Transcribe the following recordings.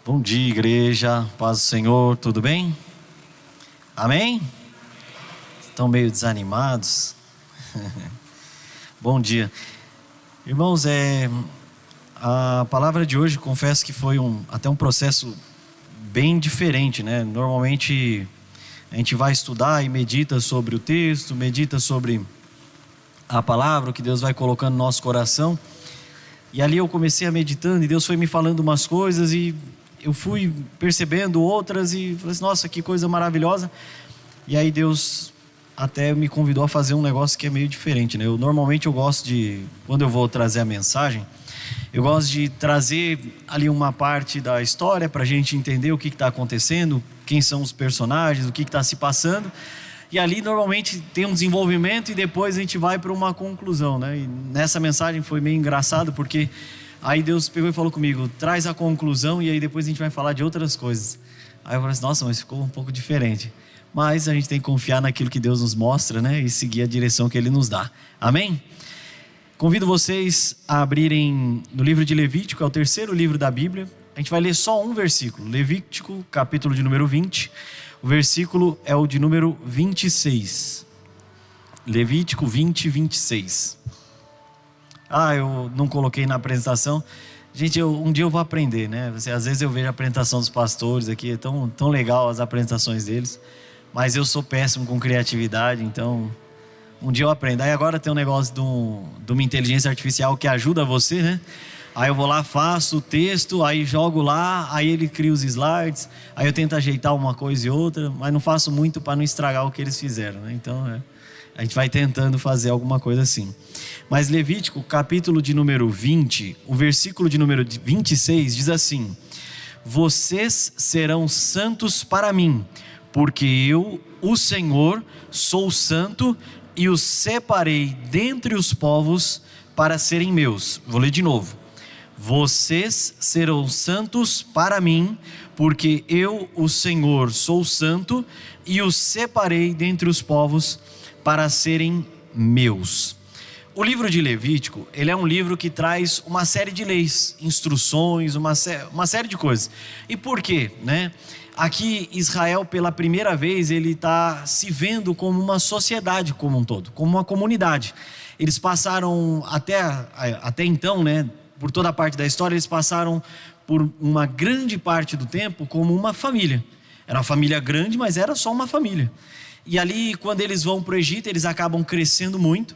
Bom dia, igreja, paz do Senhor, tudo bem? Amém? Estão meio desanimados? Bom dia. Irmãos, a palavra de hoje, confesso que foi até um processo bem diferente, né? Normalmente a gente vai estudar e medita sobre o texto, medita sobre a palavra, o que Deus vai colocando no nosso coração. E ali eu comecei a meditando e Deus foi me falando umas coisas e eu fui percebendo outras e falei assim, nossa, que coisa maravilhosa. E aí Deus até me convidou a fazer um negócio que é meio diferente, né? Normalmente eu gosto de, quando eu vou trazer a mensagem, eu gosto de trazer ali uma parte da história para a gente entender o que está acontecendo, quem são os personagens, o que está se passando. E ali normalmente tem um desenvolvimento e depois a gente vai para uma conclusão, né? E nessa mensagem foi meio engraçado porque aí Deus pegou e falou comigo, traz a conclusão e aí depois a gente vai falar de outras coisas. Aí eu falei assim, nossa, mas ficou um pouco diferente. Mas a gente tem que confiar naquilo que Deus nos mostra, né? E seguir a direção que Ele nos dá. Amém? Convido vocês a abrirem no livro de Levítico, é o terceiro livro da Bíblia. A gente vai ler só um versículo. Levítico, capítulo de número 20. O versículo é o de número 26. Levítico 20, 26. Eu não coloquei na apresentação. Gente, um dia eu vou aprender, né? Às vezes eu vejo a apresentação dos pastores aqui, é tão legal as apresentações deles. Mas eu sou péssimo com criatividade, então um dia eu aprendo. Aí agora tem um negócio de uma inteligência artificial que ajuda você, né? Aí eu vou lá, faço o texto, aí jogo lá, aí ele cria os slides, aí eu tento ajeitar uma coisa e outra, mas não faço muito para não estragar o que eles fizeram, né? Então a gente vai tentando fazer alguma coisa assim. Mas Levítico, capítulo de número 20, o versículo de número 26 diz assim: vocês serão santos para mim, porque eu, o Senhor, sou santo e os separei dentre os povos para serem meus. Vou ler de novo. Vocês serão santos para mim, porque eu, o Senhor, sou santo e os separei dentre os povos para serem meus. O livro de Levítico, ele é um livro que traz uma série de leis, instruções, uma série de coisas. E por quê, né? Aqui Israel, pela primeira vez, ele está se vendo como uma sociedade como um todo, como uma comunidade. Eles passaram até então, né? Por toda a parte da história, eles passaram por uma grande parte do tempo como uma família. Era uma família grande, mas era só uma família. E ali, quando eles vão para o Egito, eles acabam crescendo muito.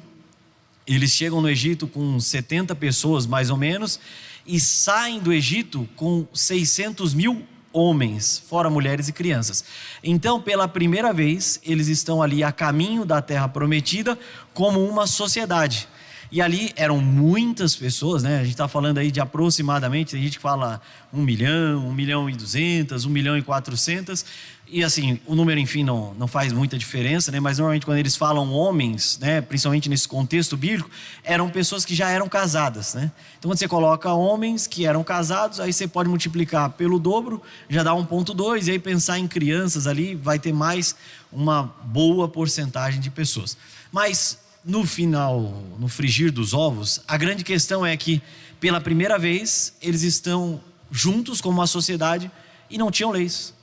Eles chegam no Egito com 70 pessoas, mais ou menos, e saem do Egito com 600 mil homens, fora mulheres e crianças. Então, pela primeira vez, eles estão ali a caminho da Terra Prometida como uma sociedade. E ali eram muitas pessoas, né? A gente está falando aí de aproximadamente, tem gente que fala 1 milhão, 1 milhão e 200, 1 milhão e 400. E assim, o número, enfim, não faz muita diferença, né? Mas normalmente quando eles falam homens, né? Principalmente nesse contexto bíblico, eram pessoas que já eram casadas, né? Então quando você coloca homens que eram casados, aí você pode multiplicar pelo dobro, já dá 1,2, e aí pensar em crianças ali, vai ter mais uma boa porcentagem de pessoas. Mas no final, no frigir dos ovos, a grande questão é que pela primeira vez eles estão juntos como uma sociedade e não tinham leis.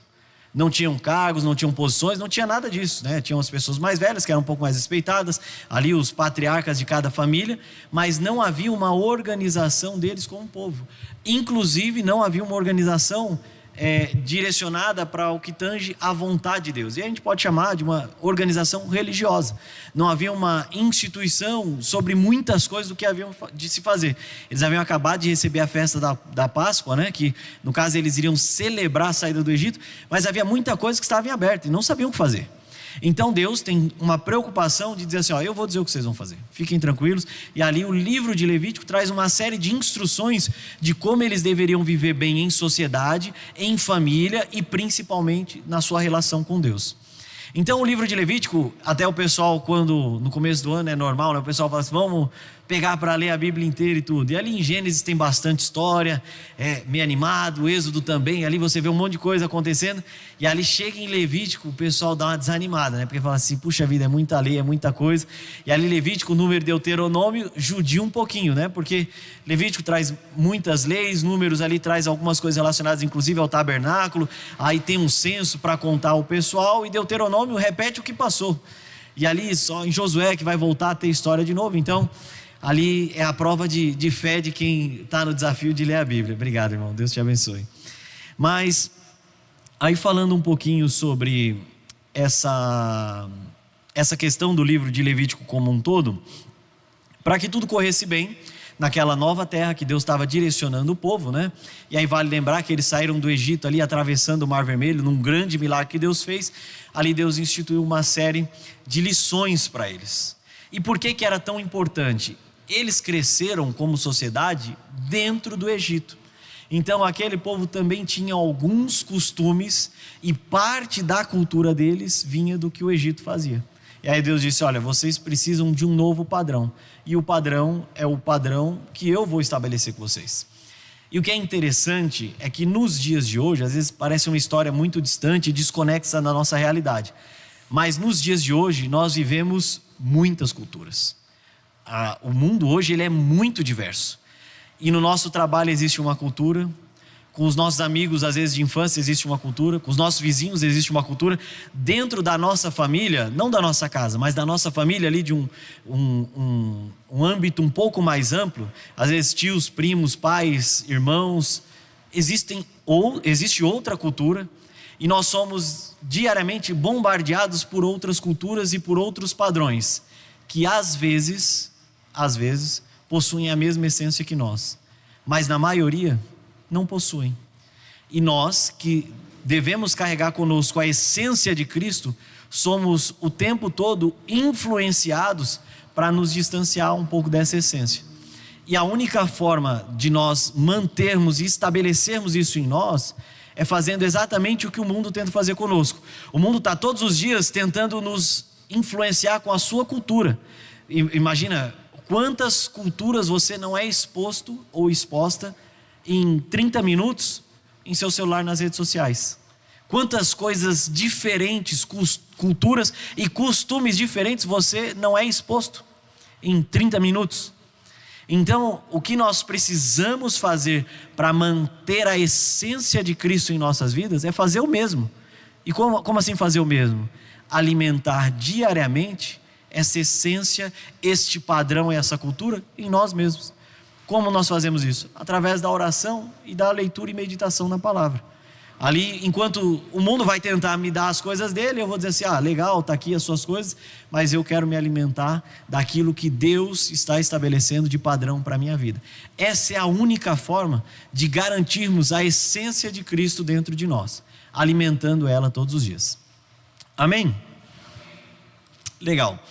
Não tinham cargos, não tinham posições, não tinha nada disso, né? Tinham as pessoas mais velhas que eram um pouco mais respeitadas, ali os patriarcas de cada família, mas não havia uma organização deles como povo. Inclusive não havia uma organização direcionada para o que tange a vontade de Deus. E a gente pode chamar de uma organização religiosa. Não havia uma instituição sobre muitas coisas do que haviam de se fazer. Eles haviam acabado de receber a festa da Páscoa, né? Que no caso eles iriam celebrar a saída do Egito, mas havia muita coisa que estava em aberto e não sabiam o que fazer. Então Deus tem uma preocupação de dizer assim, eu vou dizer o que vocês vão fazer, fiquem tranquilos. E ali o livro de Levítico traz uma série de instruções de como eles deveriam viver bem em sociedade, em família e principalmente na sua relação com Deus. Então o livro de Levítico, até o pessoal, quando no começo do ano é normal, né? O pessoal fala assim, vamos pegar para ler a Bíblia inteira e tudo. E ali em Gênesis tem bastante história, meio animado, Êxodo também, ali você vê um monte de coisa acontecendo. E ali chega em Levítico, o pessoal dá uma desanimada, né? Porque fala assim, puxa vida, é muita lei, é muita coisa. E ali Levítico, Número, Deuteronômio, judia um pouquinho, né? Porque Levítico traz muitas leis, Números ali traz algumas coisas relacionadas inclusive ao tabernáculo, aí tem um censo para contar o pessoal, e Deuteronômio repete o que passou. E ali só em Josué que vai voltar a ter história de novo. Então ali é a prova de fé de quem está no desafio de ler a Bíblia. Obrigado, irmão, Deus te abençoe. Mas aí falando um pouquinho sobre essa questão do livro de Levítico como um todo, para que tudo corresse bem naquela nova terra que Deus estava direcionando o povo, né? E aí vale lembrar que eles saíram do Egito ali atravessando o Mar Vermelho, num grande milagre que Deus fez. Ali Deus instituiu uma série de lições para eles. E por que era tão importante? Eles cresceram como sociedade dentro do Egito. Então aquele povo também tinha alguns costumes, e parte da cultura deles vinha do que o Egito fazia. E aí Deus disse, olha, vocês precisam de um novo padrão, e o padrão é o padrão que eu vou estabelecer com vocês. E o que é interessante é que nos dias de hoje, às vezes parece uma história muito distante e desconexa da nossa realidade, mas nos dias de hoje nós vivemos muitas culturas. O mundo hoje ele é muito diverso, e no nosso trabalho existe uma cultura, com os nossos amigos às vezes de infância existe uma cultura, com os nossos vizinhos existe uma cultura, dentro da nossa família, não da nossa casa, mas da nossa família ali de um âmbito um pouco mais amplo, às vezes tios, primos, pais, irmãos, existe outra cultura, e nós somos diariamente bombardeados por outras culturas e por outros padrões, que às vezes possuem a mesma essência que nós, mas na maioria não possuem. E nós que devemos carregar conosco a essência de Cristo, somos o tempo todo influenciados para nos distanciar um pouco dessa essência. E a única forma de nós mantermos e estabelecermos isso em nós é fazendo exatamente o que o mundo tenta fazer conosco. O mundo está todos os dias tentando nos influenciar com a sua cultura. Imagina quantas culturas você não é exposto ou exposta em 30 minutos em seu celular, nas redes sociais. Quantas coisas diferentes, culturas e costumes diferentes você não é exposto em 30 minutos. Então o que nós precisamos fazer para manter a essência de Cristo em nossas vidas é fazer o mesmo. E como assim fazer o mesmo? Alimentar diariamente essa essência, este padrão e essa cultura em nós mesmos. Como nós fazemos isso? Através da oração e da leitura e meditação na palavra. Ali, enquanto o mundo vai tentar me dar as coisas dele, eu vou dizer assim, legal, está aqui as suas coisas, mas eu quero me alimentar daquilo que Deus está estabelecendo de padrão para a minha vida. Essa é a única forma de garantirmos a essência de Cristo dentro de nós, alimentando ela todos os dias. Amém? Legal.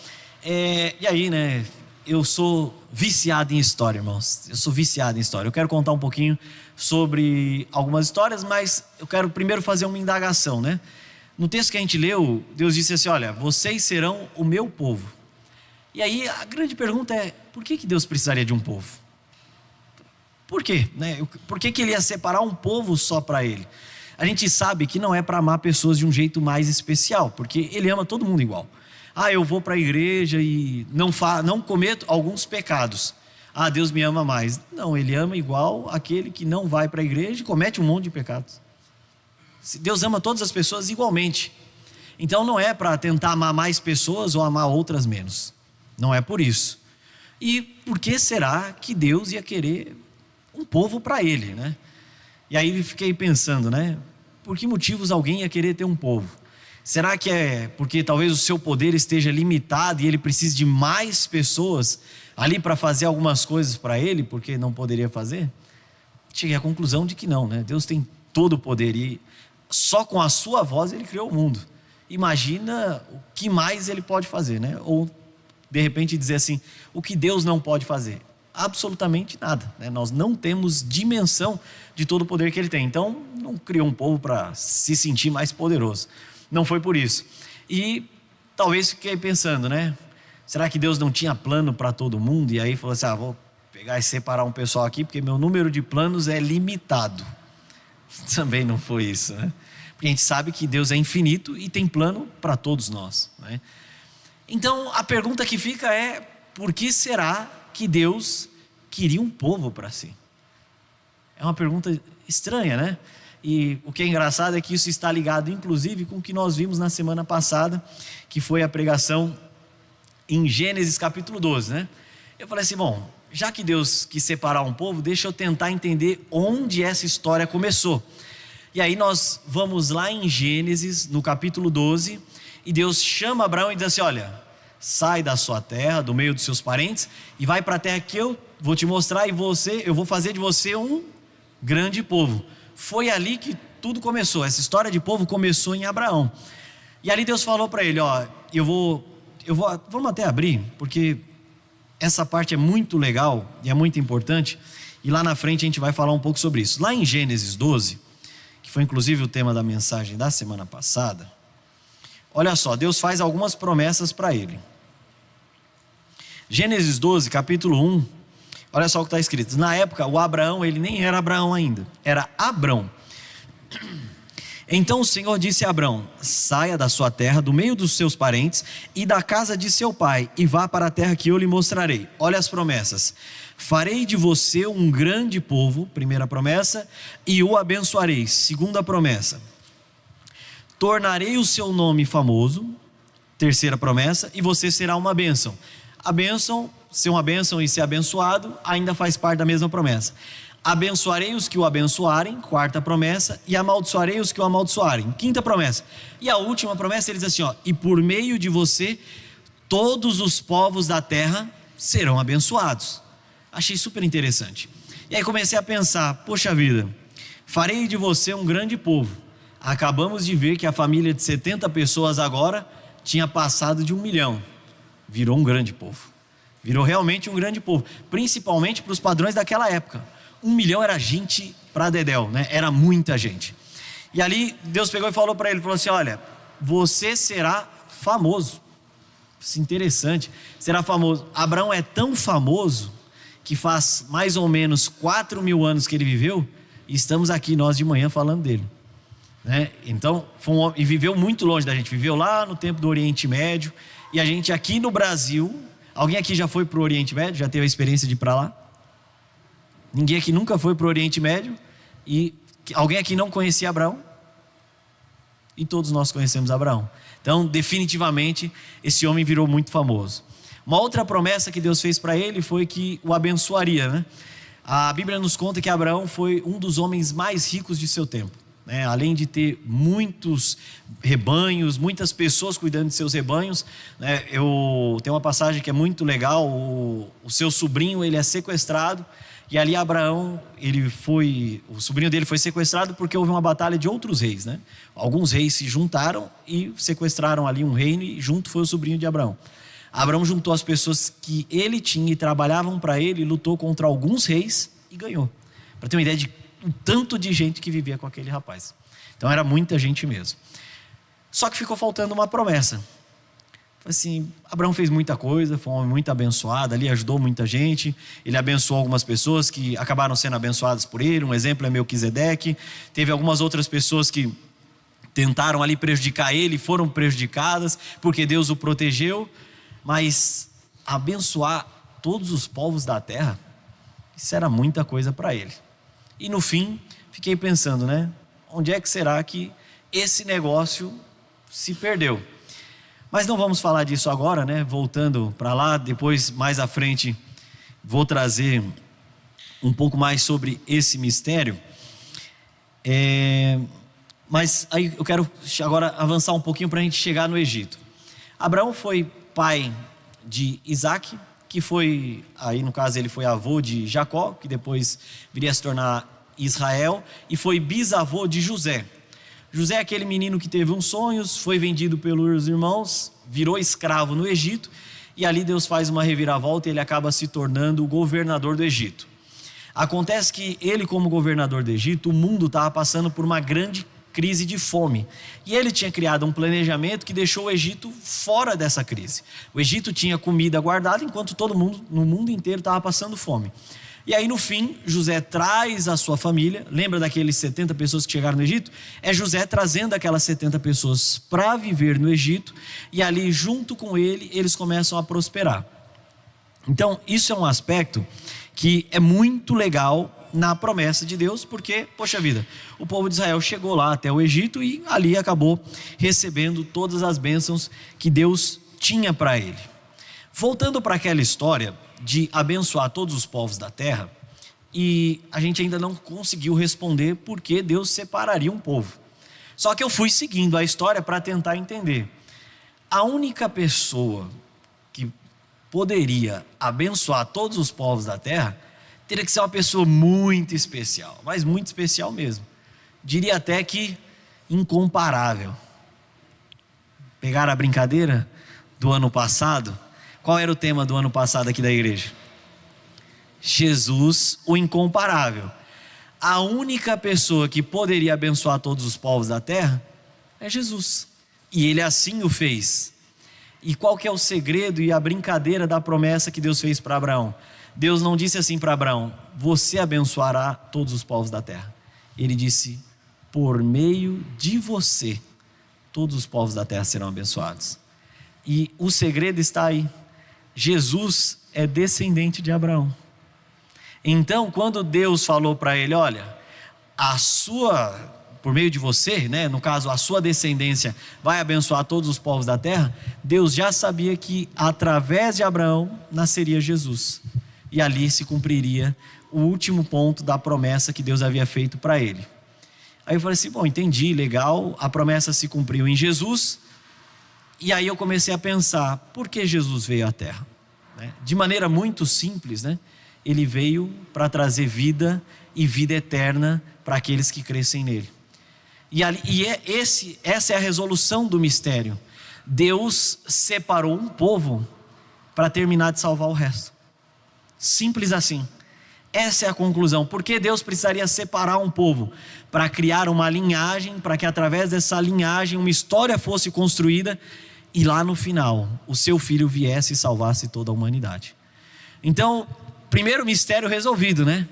E aí, né? Eu sou viciado em história, irmãos. Eu sou viciado em história. Eu quero contar um pouquinho sobre algumas histórias, mas eu quero primeiro fazer uma indagação, né? No texto que a gente leu, Deus disse assim, olha, vocês serão o meu povo. E aí a grande pergunta é, por que Deus precisaria de um povo? Por quê? Né? Por que Ele ia separar um povo só para Ele? A gente sabe que não é para amar pessoas de um jeito mais especial, porque Ele ama todo mundo igual. Eu vou para a igreja e não cometo alguns pecados. Deus me ama mais. Não, Ele ama igual aquele que não vai para a igreja e comete um monte de pecados. Deus ama todas as pessoas igualmente. Então não é para tentar amar mais pessoas ou amar outras menos. Não é por isso. E por que será que Deus ia querer um povo para Ele, né? E aí fiquei pensando, né? Por que motivos alguém ia querer ter um povo? Será que é porque talvez o seu poder esteja limitado e Ele precise de mais pessoas ali para fazer algumas coisas para Ele, porque não poderia fazer? Cheguei à conclusão de que não, né? Deus tem todo o poder e só com a sua voz Ele criou o mundo. Imagina o que mais Ele pode fazer, né? Ou de repente dizer assim, o que Deus não pode fazer? Absolutamente nada, né? Nós não temos dimensão de todo o poder que Ele tem. Então não criou um povo para se sentir mais poderoso. Não foi por isso. E talvez fiquei pensando, né? Será que Deus não tinha plano para todo mundo? E aí falou assim, vou pegar e separar um pessoal aqui, porque meu número de planos é limitado. Também não foi isso, né? Porque a gente sabe que Deus é infinito e tem plano para todos nós, né? Então a pergunta que fica é, por que será que Deus queria um povo para si? É uma pergunta estranha, né? E o que é engraçado é que isso está ligado inclusive com o que nós vimos na semana passada, que foi a pregação em Gênesis capítulo 12, né? Eu falei assim, bom, já que Deus quis separar um povo, deixa eu tentar entender onde essa história começou. E aí nós vamos lá em Gênesis, no capítulo 12, e Deus chama Abraão e diz assim, olha, sai da sua terra, do meio dos seus parentes, e vai para a terra que eu vou te mostrar, e eu vou fazer de você um grande povo. Foi ali que tudo começou, essa história de povo começou em Abraão. E ali Deus falou para ele, vamos até abrir, porque essa parte é muito legal e é muito importante, e lá na frente a gente vai falar um pouco sobre isso. Lá em Gênesis 12, que foi inclusive o tema da mensagem da semana passada, olha só, Deus faz algumas promessas para ele. Gênesis 12, capítulo 1, olha só o que está escrito. Na época, o Abraão, ele nem era Abraão ainda, era Abrão. Então o Senhor disse a Abrão, saia da sua terra, do meio dos seus parentes e da casa de seu pai, e vá para a terra que eu lhe mostrarei. Olha as promessas. Farei de você um grande povo, primeira promessa, e o abençoarei, segunda promessa. Tornarei o seu nome famoso, terceira promessa, e você será uma bênção. A bênção, ser uma bênção e ser abençoado, ainda faz parte da mesma promessa. Abençoarei os que o abençoarem, quarta promessa, e amaldiçoarei os que o amaldiçoarem, quinta promessa. E a última promessa, ele diz assim, e por meio de você, todos os povos da terra serão abençoados. Achei super interessante. E aí comecei a pensar, poxa vida, farei de você um grande povo. Acabamos de ver que a família de 70 pessoas agora tinha passado de 1 milhão. Virou um grande povo. Virou realmente um grande povo, principalmente para os padrões daquela época. 1 milhão era gente para dedéu, né? Era muita gente. E ali Deus pegou e falou para ele, falou assim, olha, você será famoso. Isso é interessante, será famoso. Abraão é tão famoso que faz mais ou menos 4.000 anos que ele viveu, e estamos aqui nós de manhã falando dele, né? Então, e viveu muito longe da gente, viveu lá no tempo do Oriente Médio, e a gente aqui no Brasil, alguém aqui já foi para o Oriente Médio, já teve a experiência de ir para lá? Ninguém aqui nunca foi para o Oriente Médio, e alguém aqui não conhecia Abraão? E todos nós conhecemos Abraão. Então, definitivamente, esse homem virou muito famoso. Uma outra promessa que Deus fez para ele foi que o abençoaria, né? A Bíblia nos conta que Abraão foi um dos homens mais ricos de seu tempo, né? Além de ter muitos rebanhos, muitas pessoas cuidando de seus rebanhos, né? Tem uma passagem que é muito legal, o seu sobrinho, ele é sequestrado, e ali Abraão, o sobrinho dele foi sequestrado porque houve uma batalha de outros reis, né? Alguns reis se juntaram e sequestraram ali um reino, e junto foi o sobrinho de Abraão. Abraão juntou as pessoas que ele tinha e trabalhavam para ele, lutou contra alguns reis e ganhou. Para ter uma ideia de o tanto de gente que vivia com aquele rapaz. Então era muita gente mesmo. Só que ficou faltando uma promessa. Assim, Abraão fez muita coisa, foi um homem muito abençoado, ali ajudou muita gente, ele abençoou algumas pessoas que acabaram sendo abençoadas por ele, um exemplo é Melquisedeque, teve algumas outras pessoas que tentaram ali prejudicar ele, foram prejudicadas, porque Deus o protegeu, mas abençoar todos os povos da terra, isso era muita coisa para ele. E no fim, fiquei pensando, né? Onde é que será que esse negócio se perdeu? Mas não vamos falar disso agora, né? Voltando para lá, depois mais à frente vou trazer um pouco mais sobre esse mistério. Mas aí eu quero agora avançar um pouquinho para a gente chegar no Egito. Abraão foi pai de Isaac, que foi, aí no caso ele foi avô de Jacó, que depois viria a se tornar Israel, e foi bisavô de José. José é aquele menino que teve uns sonhos, foi vendido pelos irmãos, virou escravo no Egito, e ali Deus faz uma reviravolta e ele acaba se tornando o governador do Egito. Acontece que ele, como governador do Egito, o mundo estava passando por uma grande crise de fome. E ele tinha criado um planejamento que deixou o Egito fora dessa crise. O Egito tinha comida guardada enquanto todo mundo no mundo inteiro estava passando fome. E aí no fim, José traz a sua família. Lembra daqueles 70 pessoas que chegaram no Egito? É José trazendo aquelas 70 pessoas para viver no Egito. E ali junto com ele, eles começam a prosperar. Então isso é um aspecto que é muito legal na promessa de Deus, porque, poxa vida, o povo de Israel chegou lá até o Egito e ali acabou recebendo todas as bênçãos que Deus tinha para ele. Voltando para aquela história de abençoar todos os povos da terra, e a gente ainda não conseguiu responder por que Deus separaria um povo. Só que eu fui seguindo a história para tentar entender. A única pessoa que poderia abençoar todos os povos da terra teria que ser uma pessoa muito especial, mas muito especial mesmo. Diria até que incomparável. Pegaram a brincadeira do ano passado? Qual era o tema do ano passado aqui da igreja? Jesus, o incomparável. A única pessoa que poderia abençoar todos os povos da terra é Jesus. E ele assim o fez. E qual que é o segredo e a brincadeira da promessa que Deus fez para Abraão? Deus não disse assim para Abraão: você abençoará todos os povos da terra. Ele disse: por meio de você, todos os povos da terra serão abençoados. E o segredo está aí. Jesus é descendente de Abraão. Então, quando Deus falou para ele: olha, por meio de você, né, no caso a sua descendência vai abençoar todos os povos da terra, Deus já sabia que através de Abraão nasceria Jesus. E ali se cumpriria o último ponto da promessa que Deus havia feito para ele. Aí eu falei assim: bom, entendi, legal, a promessa se cumpriu em Jesus. E aí eu comecei a pensar, por que Jesus veio à terra? De maneira muito simples, né? Ele veio para trazer vida e vida eterna para aqueles que crescem nele. Essa é a resolução do mistério. Deus separou um povo para terminar de salvar o resto. Simples assim. Essa é a conclusão. Por que Deus precisaria separar um povo? Para criar uma linhagem, para que através dessa linhagem uma história fosse construída e lá no final o seu filho viesse e salvasse toda a humanidade. Então, primeiro mistério resolvido, né?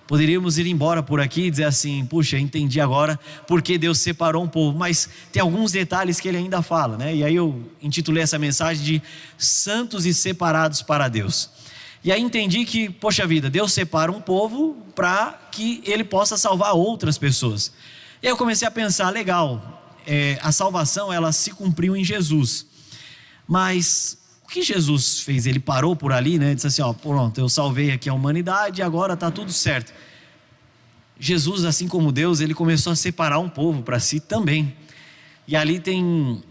Poderíamos ir embora por aqui e dizer assim: puxa, entendi agora por que Deus separou um povo. Mas tem alguns detalhes que ele ainda fala, né? E aí eu intitulei essa mensagem de santos e separados para Deus. E aí entendi que, poxa vida, Deus separa um povo para que ele possa salvar outras pessoas. E aí eu comecei a pensar, legal, a salvação ela se cumpriu em Jesus. Mas o que Jesus fez? Ele parou por ali, né? Disse assim: ó, pronto, eu salvei aqui a humanidade, agora está tudo certo. Jesus, assim como Deus, ele começou a separar um povo para si também. E ali tem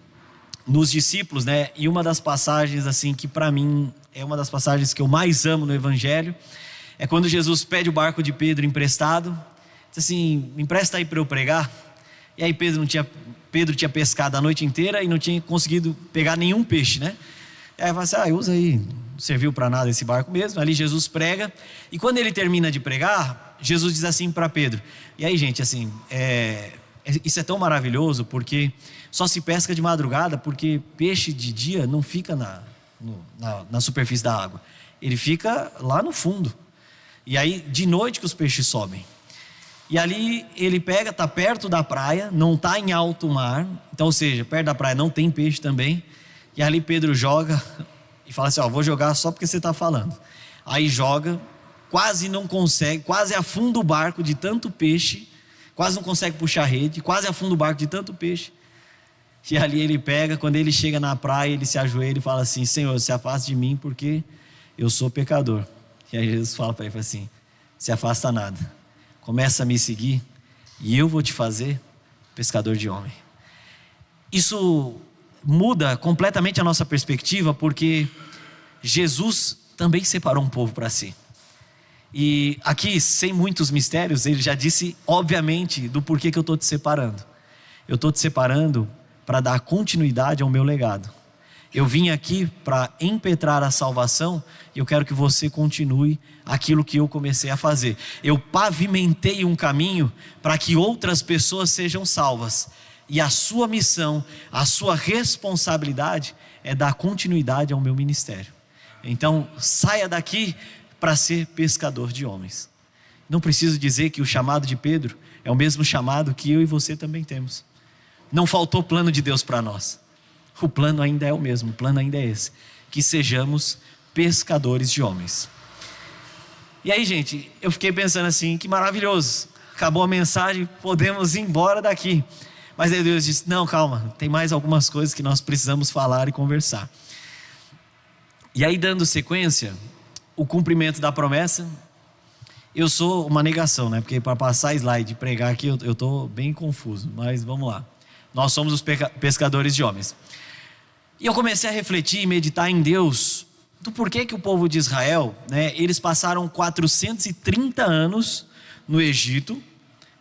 nos discípulos, né? E uma das passagens assim que para mim é uma das passagens que eu mais amo no Evangelho, é quando Jesus pede o barco de Pedro emprestado. Diz assim: me empresta aí para eu pregar. E aí Pedro tinha pescado a noite inteira e não tinha conseguido pegar nenhum peixe, né? E aí fala assim: usa aí, não serviu para nada esse barco mesmo. Ali Jesus prega, e quando ele termina de pregar, Jesus diz assim para Pedro: e aí gente, assim, isso é tão maravilhoso, porque só se pesca de madrugada, porque peixe de dia não fica na superfície da água, ele fica lá no fundo, e aí de noite que os peixes sobem. E ali ele pega, está perto da praia, não está em alto mar, então, ou seja, perto da praia não tem peixe também. E ali Pedro joga e fala assim: ó, vou jogar só porque você está falando. Aí joga, quase não consegue, quase afunda o barco de tanto peixe, quase não consegue puxar a rede, quase afunda o barco de tanto peixe. E ali ele pega, quando ele chega na praia, ele se ajoelha e fala assim: Senhor, se afaste de mim porque eu sou pecador. E aí Jesus fala para ele assim: se afasta nada, começa a me seguir e eu vou te fazer pescador de homem. Isso muda completamente a nossa perspectiva, porque Jesus também separou um povo para si. E aqui, sem muitos mistérios, ele já disse obviamente do porquê que eu estou te separando. Eu estou te separando para dar continuidade ao meu legado. Eu vim aqui para impetrar a salvação e eu quero que você continue aquilo que eu comecei a fazer. Eu pavimentei um caminho para que outras pessoas sejam salvas. E a sua missão, a sua responsabilidade é dar continuidade ao meu ministério. Então, saia daqui para ser pescador de homens. Não preciso dizer que o chamado de Pedro é o mesmo chamado que eu e você também temos. Não faltou plano de Deus para nós. O plano ainda é o mesmo, o plano ainda é esse. Que sejamos pescadores de homens. E aí, gente, eu fiquei pensando assim, que maravilhoso. Acabou a mensagem, podemos ir embora daqui. Mas aí Deus disse, não, calma, tem mais algumas coisas que nós precisamos falar e conversar. E aí, dando sequência, o cumprimento da promessa. Eu sou uma negação, né? Porque para passar slide e pregar aqui, eu estou bem confuso. Mas vamos lá. Nós somos os pescadores de homens. E eu comecei a refletir e meditar em Deus, do porquê que o povo de Israel, né? Eles passaram 430 anos no Egito,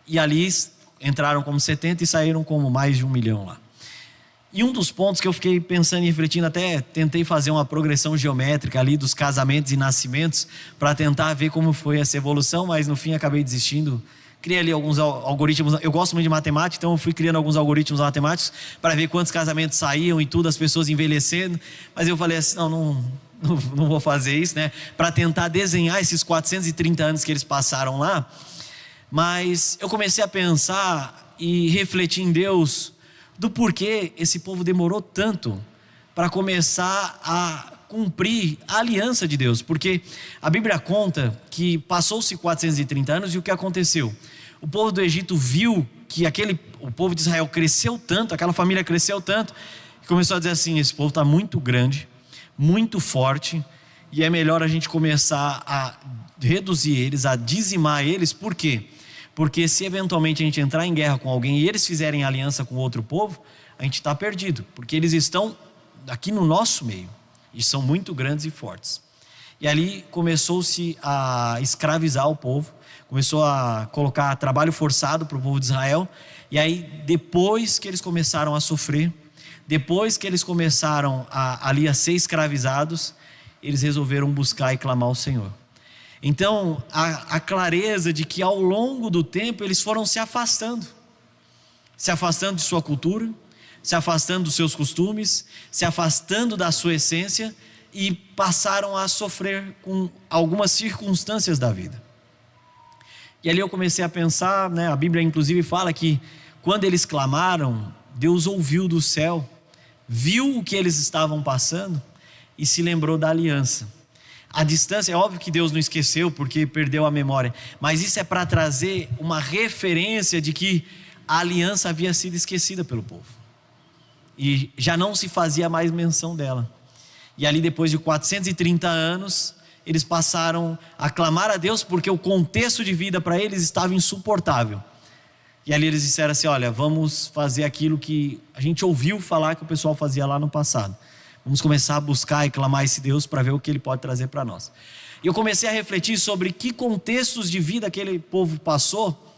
e ali entraram como 70 e saíram como mais de 1 milhão lá. E um dos pontos que eu fiquei pensando e refletindo, até tentei fazer uma progressão geométrica ali dos casamentos e nascimentos, para tentar ver como foi essa evolução, mas no fim acabei desistindo. Criei ali alguns algoritmos, eu gosto muito de matemática, então eu fui criando alguns algoritmos matemáticos, para ver quantos casamentos saíam e tudo, as pessoas envelhecendo, mas eu falei assim, não vou fazer isso, né, para tentar desenhar esses 430 anos que eles passaram lá. Mas eu comecei a pensar e refletir em Deus, do porquê esse povo demorou tanto para começar a cumprir a aliança de Deus. Porque a Bíblia conta que passou-se 430 anos e o que aconteceu? O povo do Egito viu que o povo de Israel cresceu tanto, aquela família cresceu tanto, que começou a dizer assim, esse povo está muito grande, muito forte, e é melhor a gente começar a reduzir eles, a dizimar eles. Por quê? Porque se eventualmente a gente entrar em guerra com alguém e eles fizerem aliança com outro povo, a gente está perdido, porque eles estão aqui no nosso meio, e são muito grandes e fortes. E ali começou-se a escravizar o povo, começou a colocar trabalho forçado para o povo de Israel, e aí depois que eles começaram a sofrer, depois que eles começaram ali a ser escravizados, eles resolveram buscar e clamar ao Senhor. Então, a clareza de que ao longo do tempo eles foram se afastando de sua cultura, se afastando dos seus costumes, se afastando da sua essência e passaram a sofrer com algumas circunstâncias da vida. E ali eu comecei a pensar, né, a Bíblia inclusive fala que quando eles clamaram, Deus ouviu do céu, viu o que eles estavam passando e se lembrou da aliança. A distância, é óbvio que Deus não esqueceu porque perdeu a memória, mas isso é para trazer uma referência de que a aliança havia sido esquecida pelo povo e já não se fazia mais menção dela. E ali depois de 430 anos eles passaram a clamar a Deus porque o contexto de vida para eles estava insuportável. E ali eles disseram assim, olha, vamos fazer aquilo que a gente ouviu falar que o pessoal fazia lá no passado. Vamos começar a buscar e clamar esse Deus para ver o que Ele pode trazer para nós. E eu comecei a refletir sobre que contextos de vida aquele povo passou,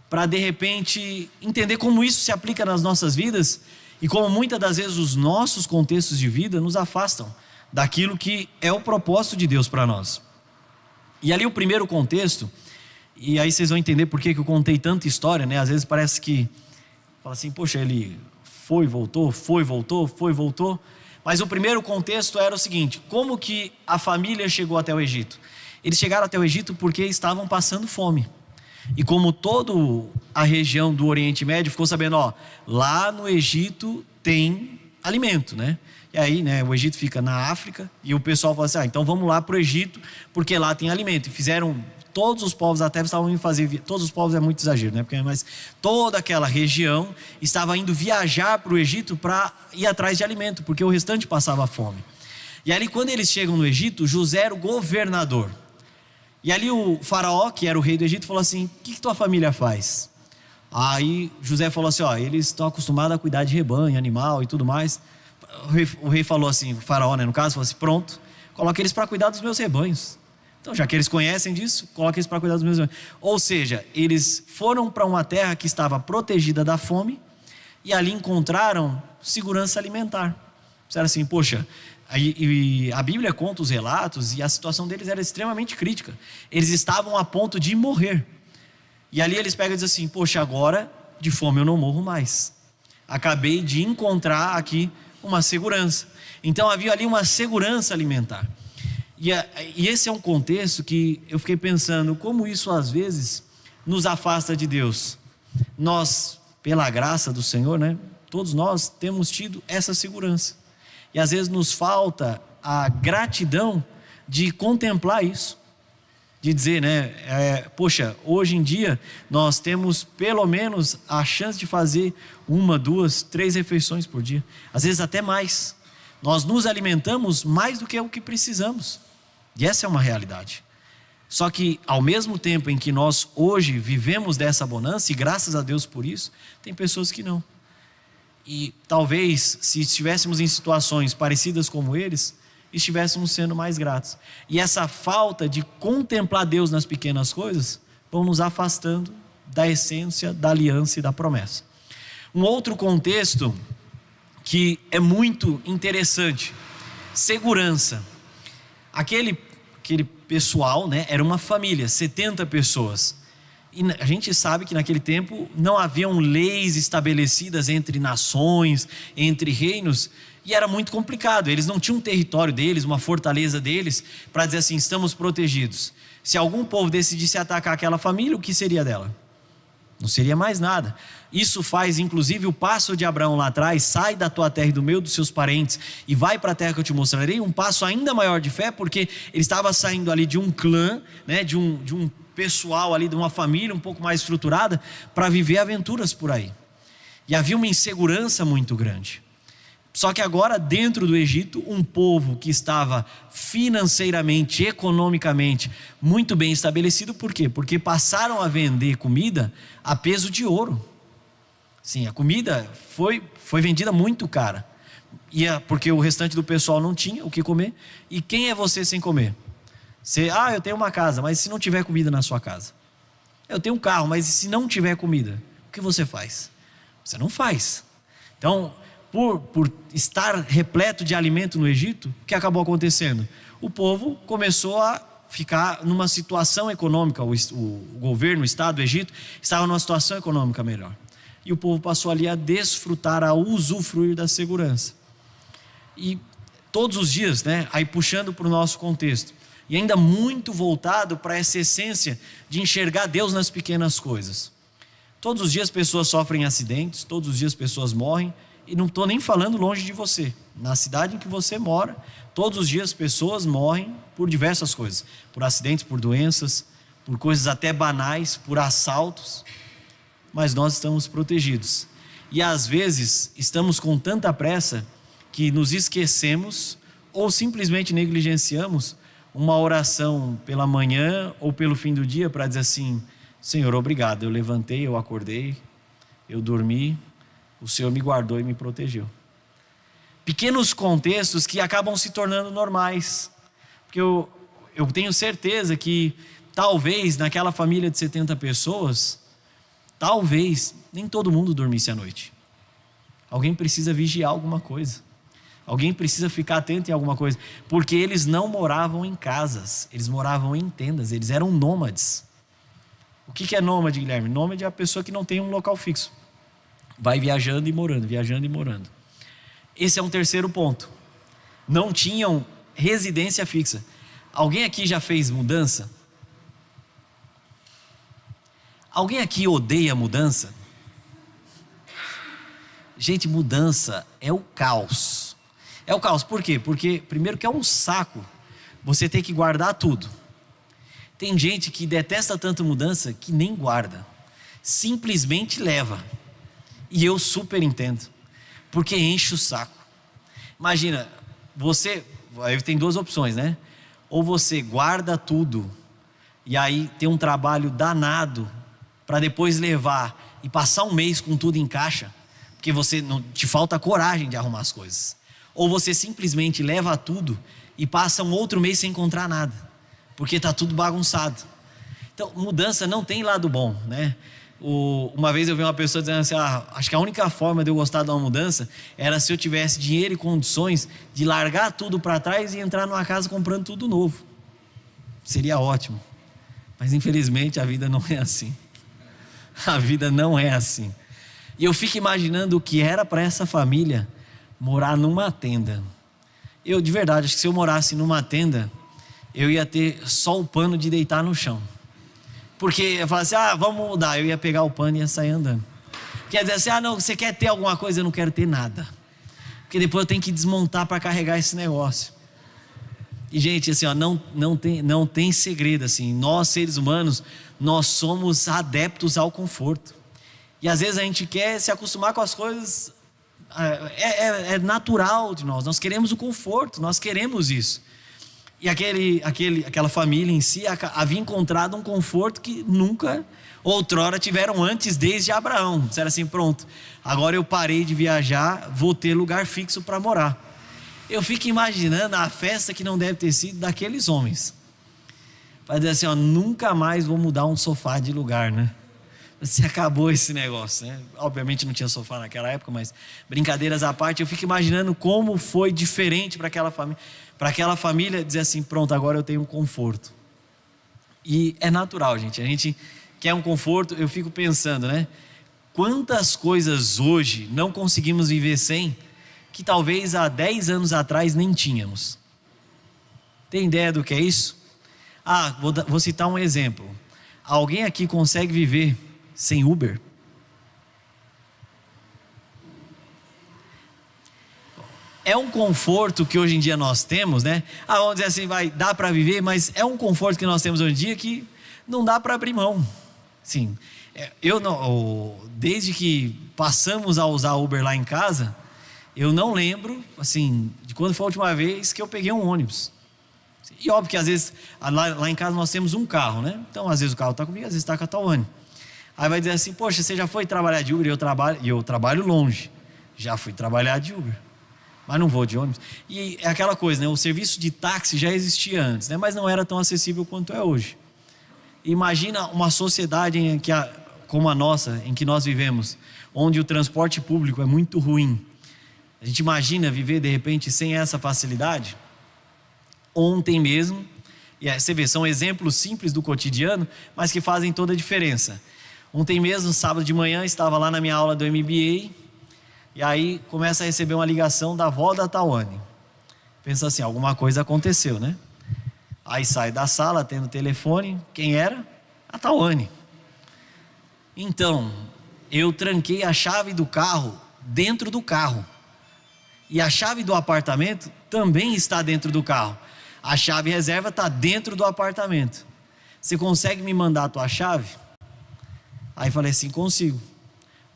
para de repente entender como isso se aplica nas nossas vidas, e como muitas das vezes os nossos contextos de vida nos afastam daquilo que é o propósito de Deus para nós. E ali o primeiro contexto, e aí vocês vão entender por que eu contei tanta história, né? Às vezes parece que, fala assim, poxa, ele foi, voltou. Mas o primeiro contexto era o seguinte, como que a família chegou até o Egito? Eles chegaram até o Egito porque estavam passando fome. E como toda a região do Oriente Médio ficou sabendo, lá no Egito tem alimento, né? E aí, né, o Egito fica na África, e o pessoal falou assim, então vamos lá para o Egito, porque lá tem alimento. E fizeram, todos os povos da terra estavam indo fazer, todos os povos é muito exagero, né? Mas toda aquela região estava indo viajar para o Egito para ir atrás de alimento, porque o restante passava fome. E ali quando eles chegam no Egito, José era o governador. E ali o faraó, que era o rei do Egito, falou assim, o que tua família faz? Aí José falou assim, eles estão acostumados a cuidar de rebanho, animal e tudo mais. O rei falou assim, o faraó, né, no caso, falou assim, pronto, coloque eles para cuidar dos meus rebanhos. Então, já que eles conhecem disso, coloque eles para cuidar dos meus rebanhos. Ou seja, eles foram para uma terra que estava protegida da fome e ali encontraram segurança alimentar. Disseram assim, poxa, e a Bíblia conta os relatos e a situação deles era extremamente crítica. Eles estavam a ponto de morrer. E ali eles pegam e dizem assim, poxa, agora de fome eu não morro mais. Acabei de encontrar aqui uma segurança. Então havia ali uma segurança alimentar. E esse é um contexto que eu fiquei pensando, como isso às vezes nos afasta de Deus. Nós, pela graça do Senhor, né, todos nós temos tido essa segurança. E às vezes nos falta a gratidão de contemplar isso. De dizer, né, poxa, hoje em dia nós temos pelo menos a chance de fazer 1, 2, 3 refeições por dia. Às vezes até mais. Nós nos alimentamos mais do que o que precisamos. E essa é uma realidade. Só que ao mesmo tempo em que nós hoje vivemos dessa bonança, e graças a Deus por isso, tem pessoas que não. E talvez se estivéssemos em situações parecidas como eles, estivéssemos sendo mais gratos. E essa falta de contemplar Deus nas pequenas coisas, vão nos afastando da essência, da aliança e da promessa. Um outro contexto que é muito interessante, segurança. Aquele pessoal, né, era uma família, 70 pessoas. E a gente sabe que naquele tempo não haviam leis estabelecidas entre nações, entre reinos, e era muito complicado. Eles não tinham um território deles, uma fortaleza deles, para dizer assim, estamos protegidos. Se algum povo decidisse atacar aquela família, o que seria dela? Não seria mais nada. Isso faz inclusive o passo de Abraão lá atrás, sai da tua terra e do meio dos seus parentes e vai para a terra que eu te mostrarei, um passo ainda maior de fé, porque ele estava saindo ali de um clã, né, de um pessoal ali, de uma família um pouco mais estruturada, para viver aventuras por aí. E havia uma insegurança muito grande. Só que agora dentro do Egito, um povo que estava financeiramente, economicamente muito bem estabelecido, por quê? Porque passaram a vender comida a peso de ouro. Sim, a comida foi vendida muito cara, porque o restante do pessoal não tinha o que comer. E quem é você sem comer? Eu tenho uma casa, mas se não tiver comida na sua casa? Eu tenho um carro, mas se não tiver comida, o que você faz? Você não faz. Então, por estar repleto de alimento no Egito, o que acabou acontecendo? O povo começou a ficar numa situação econômica, o governo, o Estado do Egito, estava numa situação econômica melhor. E o povo passou ali a desfrutar, a usufruir da segurança. E todos os dias, né, aí puxando para o nosso contexto, e ainda muito voltado para essa essência de enxergar Deus nas pequenas coisas. Todos os dias pessoas sofrem acidentes, todos os dias pessoas morrem, e não estou nem falando longe de você. Na cidade em que você mora, todos os dias pessoas morrem por diversas coisas. Por acidentes, por doenças, por coisas até banais, por assaltos. Mas nós estamos protegidos. E às vezes estamos com tanta pressa que nos esquecemos ou simplesmente negligenciamos uma oração pela manhã ou pelo fim do dia para dizer assim, Senhor, obrigado, eu levantei, eu acordei, eu dormi, o Senhor me guardou e me protegeu. Pequenos contextos que acabam se tornando normais, porque eu tenho certeza que talvez naquela família de 70 pessoas, talvez nem todo mundo dormisse à noite. Alguém precisa vigiar alguma coisa. Alguém precisa ficar atento em alguma coisa, porque eles não moravam em casas, eles moravam em tendas, eles eram nômades. O que é nômade, Guilherme? Nômade é a pessoa que não tem um local fixo, vai viajando e morando, viajando e morando. Esse é um terceiro ponto. Não tinham residência fixa. Alguém aqui já fez mudança? Alguém aqui odeia mudança? Gente, mudança é o caos. É o caos, por quê? Porque primeiro que é um saco você ter que guardar tudo. Tem gente que detesta tanto mudança que nem guarda, simplesmente leva. E eu super entendo, porque enche o saco. Imagina, aí tem duas opções, né? Ou você guarda tudo e aí tem um trabalho danado para depois levar e passar um mês com tudo em caixa, porque você não te falta coragem de arrumar as coisas. Ou você simplesmente leva tudo e passa um outro mês sem encontrar nada, porque está tudo bagunçado. Então, mudança não tem lado bom, né? Uma vez eu vi uma pessoa dizendo assim: acho que a única forma de eu gostar de uma mudança era se eu tivesse dinheiro e condições de largar tudo para trás e entrar numa casa comprando tudo novo. Seria ótimo. Mas infelizmente a vida não é assim. A vida não é assim. E eu fico imaginando o que era para essa família morar numa tenda. Eu, de verdade, acho que se eu morasse numa tenda, eu ia ter só o pano de deitar no chão. Porque eu falasse: vamos mudar. Eu ia pegar o pano e ia sair andando. Quer dizer assim: não, você quer ter alguma coisa? Eu não quero ter nada. Porque depois eu tenho que desmontar para carregar esse negócio. E gente, assim, não tem segredo, assim. Nós, seres humanos, nós somos adeptos ao conforto. E às vezes a gente quer se acostumar com as coisas. É natural de nós. Nós queremos o conforto, nós queremos isso. E aquela família em si havia encontrado um conforto que nunca, outrora, tiveram antes, desde Abraão. Disseram assim: pronto, agora eu parei de viajar, vou ter lugar fixo para morar. Eu fico imaginando a festa que não deve ter sido daqueles homens. Para dizer assim: nunca mais vou mudar um sofá de lugar, né? Você acabou esse negócio, né? Obviamente não tinha sofá naquela época, mas brincadeiras à parte, eu fico imaginando como foi diferente para aquela família dizer assim: pronto, agora eu tenho um conforto. E é natural, gente, a gente quer um conforto. Eu fico pensando, né? Quantas coisas hoje não conseguimos viver sem, que talvez há 10 anos atrás nem tínhamos. Tem ideia do que é isso? Vou citar um exemplo. Alguém aqui consegue viver sem Uber? É um conforto que hoje em dia nós temos, né? Vamos dizer assim, dá para viver, mas é um conforto que nós temos hoje em dia que não dá para abrir mão. Sim, desde que passamos a usar Uber lá em casa, eu não lembro, assim, de quando foi a última vez que eu peguei um ônibus. E óbvio que às vezes, lá em casa nós temos um carro, né? Então às vezes o carro está comigo, às vezes está com a Tawane. Aí vai dizer assim: poxa, você já foi trabalhar de Uber? E eu trabalho longe. Já fui trabalhar de Uber, mas não vou de ônibus. E é aquela coisa, né? O serviço de táxi já existia antes, né? Mas não era tão acessível quanto é hoje. Imagina uma sociedade como a nossa, em que nós vivemos, onde o transporte público é muito ruim. A gente imagina viver de repente sem essa facilidade? Ontem mesmo, e você vê, são exemplos simples do cotidiano, mas que fazem toda a diferença. Ontem mesmo, sábado de manhã, estava lá na minha aula do MBA, e aí começa a receber uma ligação da avó da Tawane. Pensa assim: alguma coisa aconteceu, né? Aí sai da sala, atende o telefone. Quem era? A Tawane. Então, eu tranquei a chave do carro dentro do carro. E a chave do apartamento também está dentro do carro. A chave reserva está dentro do apartamento. Você consegue me mandar a tua chave? Aí falei assim: consigo.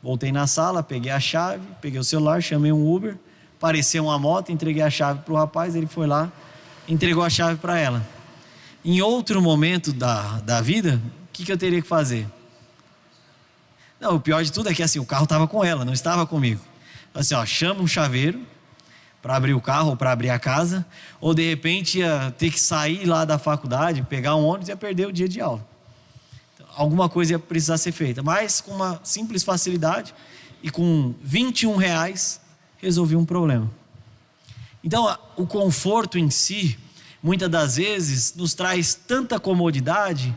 Voltei na sala, peguei a chave, peguei o celular, chamei um Uber, apareceu uma moto, entreguei a chave para o rapaz, ele foi lá, entregou a chave para ela. Em outro momento da vida, o que eu teria que fazer? Não, o pior de tudo é que assim, o carro estava com ela, não estava comigo. Assim, chama um chaveiro para abrir o carro ou para abrir a casa, ou de repente ia ter que sair lá da faculdade, pegar um ônibus e ia perder o dia de aula. Então, alguma coisa ia precisar ser feita, mas com uma simples facilidade e com R$21 resolvi um problema. Então o conforto em si, muitas das vezes, nos traz tanta comodidade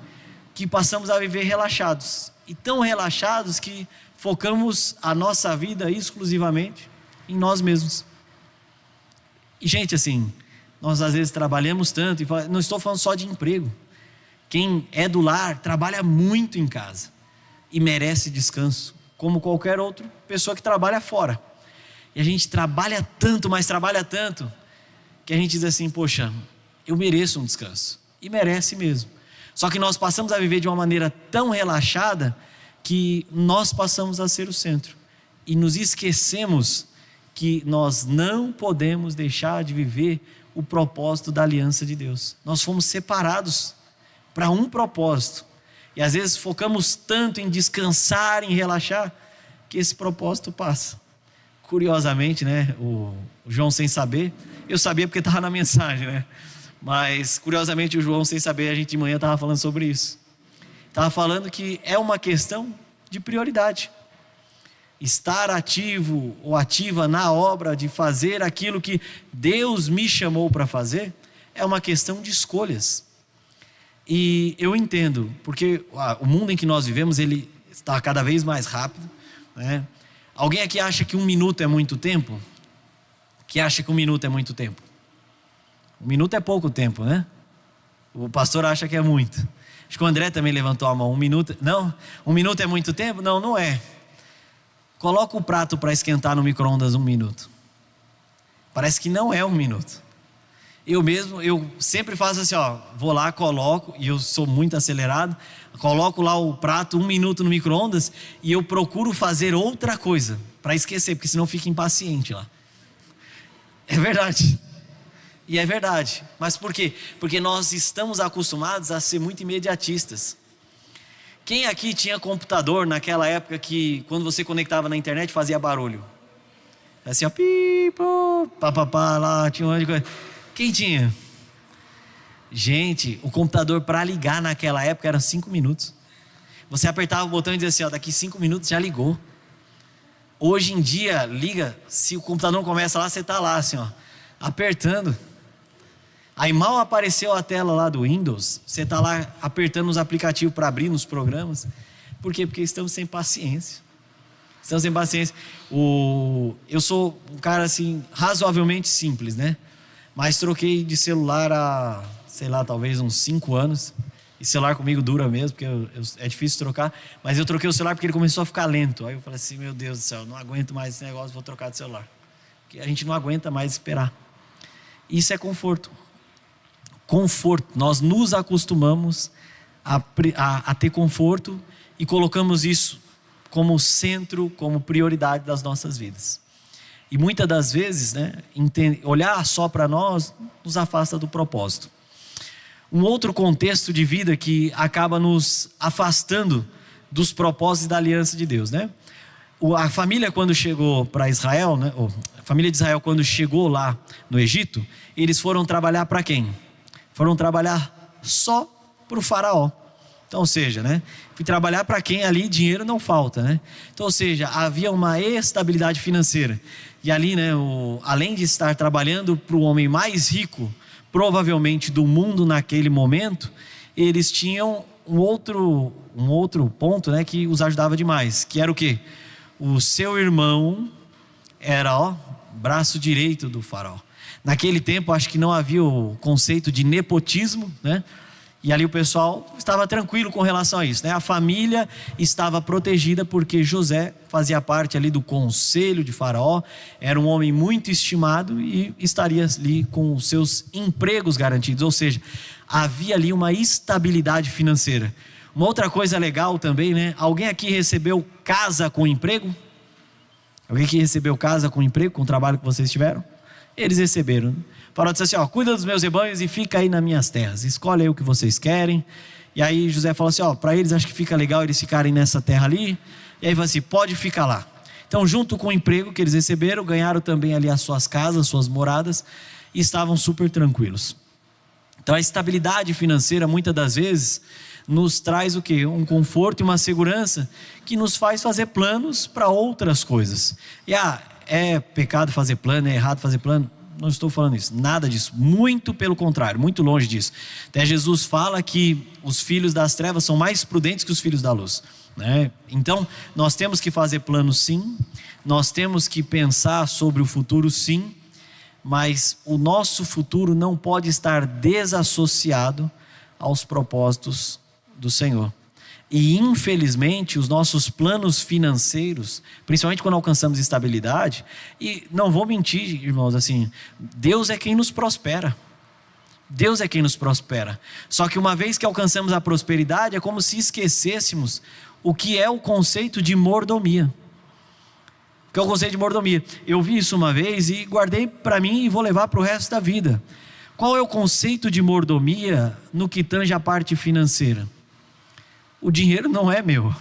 que passamos a viver relaxados, e tão relaxados que focamos a nossa vida exclusivamente em nós mesmos. E gente, assim, nós às vezes trabalhamos tanto, e não estou falando só de emprego. Quem é do lar trabalha muito em casa e merece descanso, como qualquer outra pessoa que trabalha fora. E a gente trabalha tanto, mas trabalha tanto, que a gente diz assim: poxa, eu mereço um descanso. E merece mesmo. Só que nós passamos a viver de uma maneira tão relaxada que nós passamos a ser o centro. E nos esquecemos que nós não podemos deixar de viver o propósito da aliança de Deus. Nós fomos separados para um propósito. E às vezes focamos tanto em descansar, em relaxar, que esse propósito passa. Curiosamente, né? O João sem saber, eu sabia porque estava na mensagem, né? Mas curiosamente o João sem saber, a gente de manhã estava falando sobre isso. Estava falando que é uma questão de prioridade. Estar ativo ou ativa na obra de fazer aquilo que Deus me chamou para fazer é uma questão de escolhas. E eu entendo, porque o mundo em que nós vivemos, ele está cada vez mais rápido, né? Alguém aqui acha que 1 minuto é muito tempo? Que acha que 1 minuto é muito tempo? 1 minuto é pouco tempo, né? O pastor acha que é muito. Acho que o André também levantou a mão. 1 minuto, não? 1 minuto é muito tempo? Não, não é. Coloca o prato para esquentar no micro-ondas 1 minuto. Parece que não é 1 minuto. Eu sempre faço assim, vou lá, coloco, e eu sou muito acelerado, coloco lá o prato 1 minuto no micro-ondas e eu procuro fazer outra coisa para esquecer, porque senão fica impaciente lá. É verdade. E é verdade. Mas por quê? Porque nós estamos acostumados a ser muito imediatistas. Quem aqui tinha computador naquela época que quando você conectava na internet fazia barulho? Assim, pipo, papapá, lá, tinha um monte de coisa. Quem tinha? Gente, o computador para ligar naquela época era 5 minutos. Você apertava o botão e dizia assim, daqui 5 minutos já ligou. Hoje em dia, liga, se o computador não começa lá, você está lá assim, apertando. Aí mal apareceu a tela lá do Windows, você está lá apertando os aplicativos para abrir nos programas. Por quê? Porque estamos sem paciência. Estamos sem paciência. Eu sou um cara assim, razoavelmente simples, né? Mas troquei de celular há, sei lá, talvez uns 5 anos. E celular comigo dura mesmo, porque é difícil trocar. Mas eu troquei o celular porque ele começou a ficar lento. Aí eu falei assim, meu Deus do céu, não aguento mais esse negócio, vou trocar de celular. Porque a gente não aguenta mais esperar. Isso é conforto. Conforto, nós nos acostumamos a ter conforto e colocamos isso como centro, como prioridade das nossas vidas. E muitas das vezes, né, olhar só para nós nos afasta do propósito. Um outro contexto de vida que acaba nos afastando dos propósitos da aliança de Deus, né? A família quando chegou para Israel, né, a família de Israel quando chegou lá no Egito, eles foram trabalhar para quem? Foram trabalhar só para o faraó. Então, ou seja, né? Fui trabalhar para quem ali dinheiro não falta, né? Então, ou seja, havia uma estabilidade financeira. E ali, né, além de estar trabalhando para o homem mais rico, provavelmente do mundo naquele momento, eles tinham um outro ponto, né, que os ajudava demais, que era o quê? O seu irmão era, braço direito do faraó. Naquele tempo, acho que não havia o conceito de nepotismo, né? E ali o pessoal estava tranquilo com relação a isso, né? A família estava protegida porque José fazia parte ali do conselho de Faraó, era um homem muito estimado e estaria ali com os seus empregos garantidos, ou seja, havia ali uma estabilidade financeira. Uma outra coisa legal também, né? Alguém aqui recebeu casa com emprego? Alguém aqui recebeu casa com emprego, com o trabalho que vocês tiveram? Eles receberam. Faraó disse assim, cuida dos meus rebanhos e fica aí nas minhas terras, escolhe aí o que vocês querem. E aí José falou assim, para eles acho que fica legal eles ficarem nessa terra ali. E aí falou assim, pode ficar lá. Então junto com o emprego que eles receberam, ganharam também ali as suas casas, suas moradas, e estavam super tranquilos. Então a estabilidade financeira muitas das vezes nos traz o quê? Um conforto e uma segurança que nos faz fazer planos para outras coisas. E é pecado fazer plano, é errado fazer plano? Não estou falando isso, nada disso, muito pelo contrário, muito longe disso. Até Jesus fala que os filhos das trevas são mais prudentes que os filhos da luz, né? Então nós temos que fazer planos sim, nós temos que pensar sobre o futuro sim, mas o nosso futuro não pode estar desassociado aos propósitos do Senhor. E infelizmente os nossos planos financeiros, principalmente quando alcançamos estabilidade, e não vou mentir, irmãos, assim, Deus é quem nos prospera. Deus é quem nos prospera. Só que uma vez que alcançamos a prosperidade, é como se esquecêssemos o que é o conceito de mordomia. O que é o conceito de mordomia? Eu vi isso uma vez e guardei para mim e vou levar para o resto da vida. Qual é o conceito de mordomia no que tange a parte financeira? O dinheiro não é meu,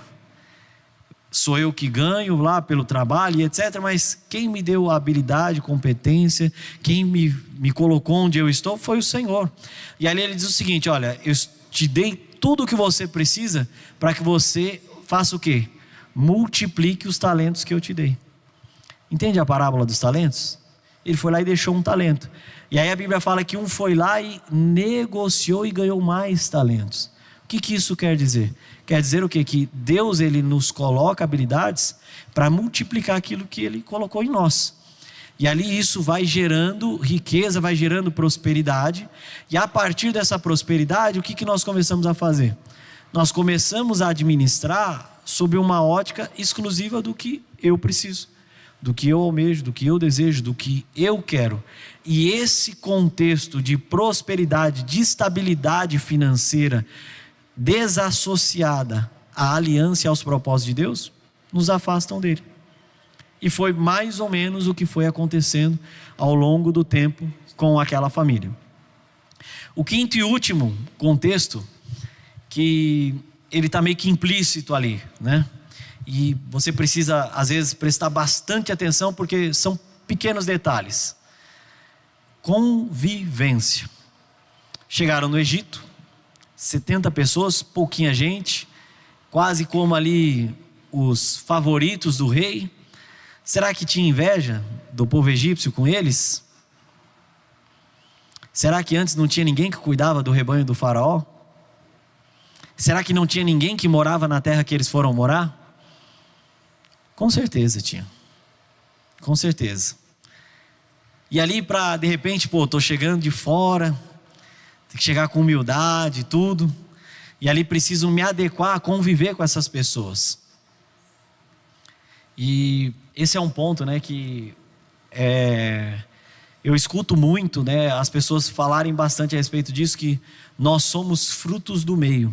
sou eu que ganho lá pelo trabalho e etc, mas quem me deu a habilidade, competência, quem me colocou onde eu estou foi o Senhor. E ali ele diz o seguinte, olha, eu te dei tudo o que você precisa para que você faça o quê? multiplique os talentos que eu te dei. Entende a parábola dos talentos? Ele foi lá e deixou um talento. E aí a Bíblia fala que um foi lá e negociou e ganhou mais talentos. O que isso quer dizer? Quer dizer o quê? Que Deus, ele nos coloca habilidades para multiplicar aquilo que ele colocou em nós. E ali isso vai gerando riqueza, vai gerando prosperidade. E a partir dessa prosperidade, o que nós começamos a fazer? Nós começamos a administrar sob uma ótica exclusiva do que eu preciso, do que eu almejo, do que eu desejo, do que eu quero. E esse contexto de prosperidade, de estabilidade financeira, desassociada à aliança e aos propósitos de Deus, nos afastam dele. E foi mais ou menos o que foi acontecendo ao longo do tempo com aquela família. O quinto e último contexto, que ele está meio que implícito ali, né? E você precisa, às vezes, prestar bastante atenção, porque são pequenos detalhes. Convivência. Chegaram no Egito, 70 pessoas, pouquinha gente, quase como ali os favoritos do rei. Será que tinha inveja do povo egípcio com eles? Será que antes não tinha ninguém que cuidava do rebanho do faraó? Será que não tinha ninguém que morava na terra que eles foram morar? Com certeza tinha. Com certeza. E ali para, de repente, estou chegando de fora, tem que chegar com humildade e tudo. E ali preciso me adequar a conviver com essas pessoas. E esse é um ponto, né, que eu escuto muito, né, as pessoas falarem bastante a respeito disso, que nós somos frutos do meio.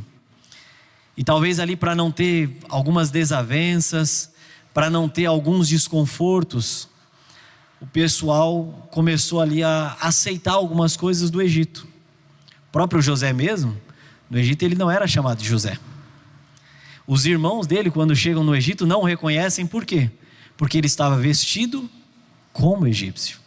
E talvez ali, para não ter algumas desavenças, para não ter alguns desconfortos, o pessoal começou ali a aceitar algumas coisas do Egito. O próprio José mesmo, no Egito ele não era chamado de José. Os irmãos dele, quando chegam no Egito, não o reconhecem. Por quê? Porque ele estava vestido como egípcio,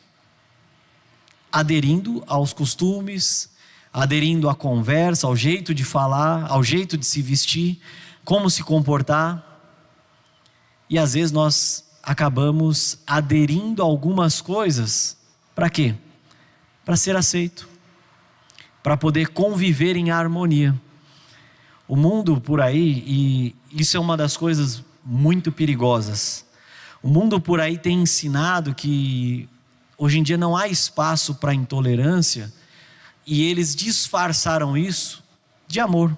aderindo aos costumes, aderindo à conversa, ao jeito de falar, ao jeito de se vestir, como se comportar. E às vezes nós acabamos aderindo a algumas coisas. Para quê? Para ser aceito, para poder conviver em harmonia. O mundo por aí, e isso é uma das coisas muito perigosas, o mundo por aí tem ensinado que hoje em dia não há espaço para intolerância, e eles disfarçaram isso de amor.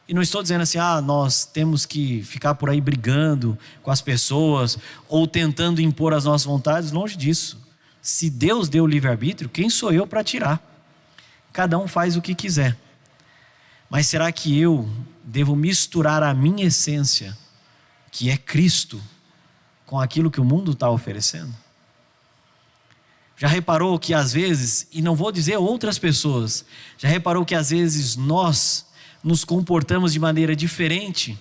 E não estou dizendo assim, nós temos que ficar por aí brigando com as pessoas, ou tentando impor as nossas vontades. Longe disso. Se Deus deu o livre-arbítrio, quem sou eu para tirar? Cada um faz o que quiser. Mas será que eu devo misturar a minha essência, que é Cristo, com aquilo que o mundo está oferecendo? Já reparou que às vezes, e não vou dizer outras pessoas, já reparou que às vezes nós nos comportamos de maneira diferente,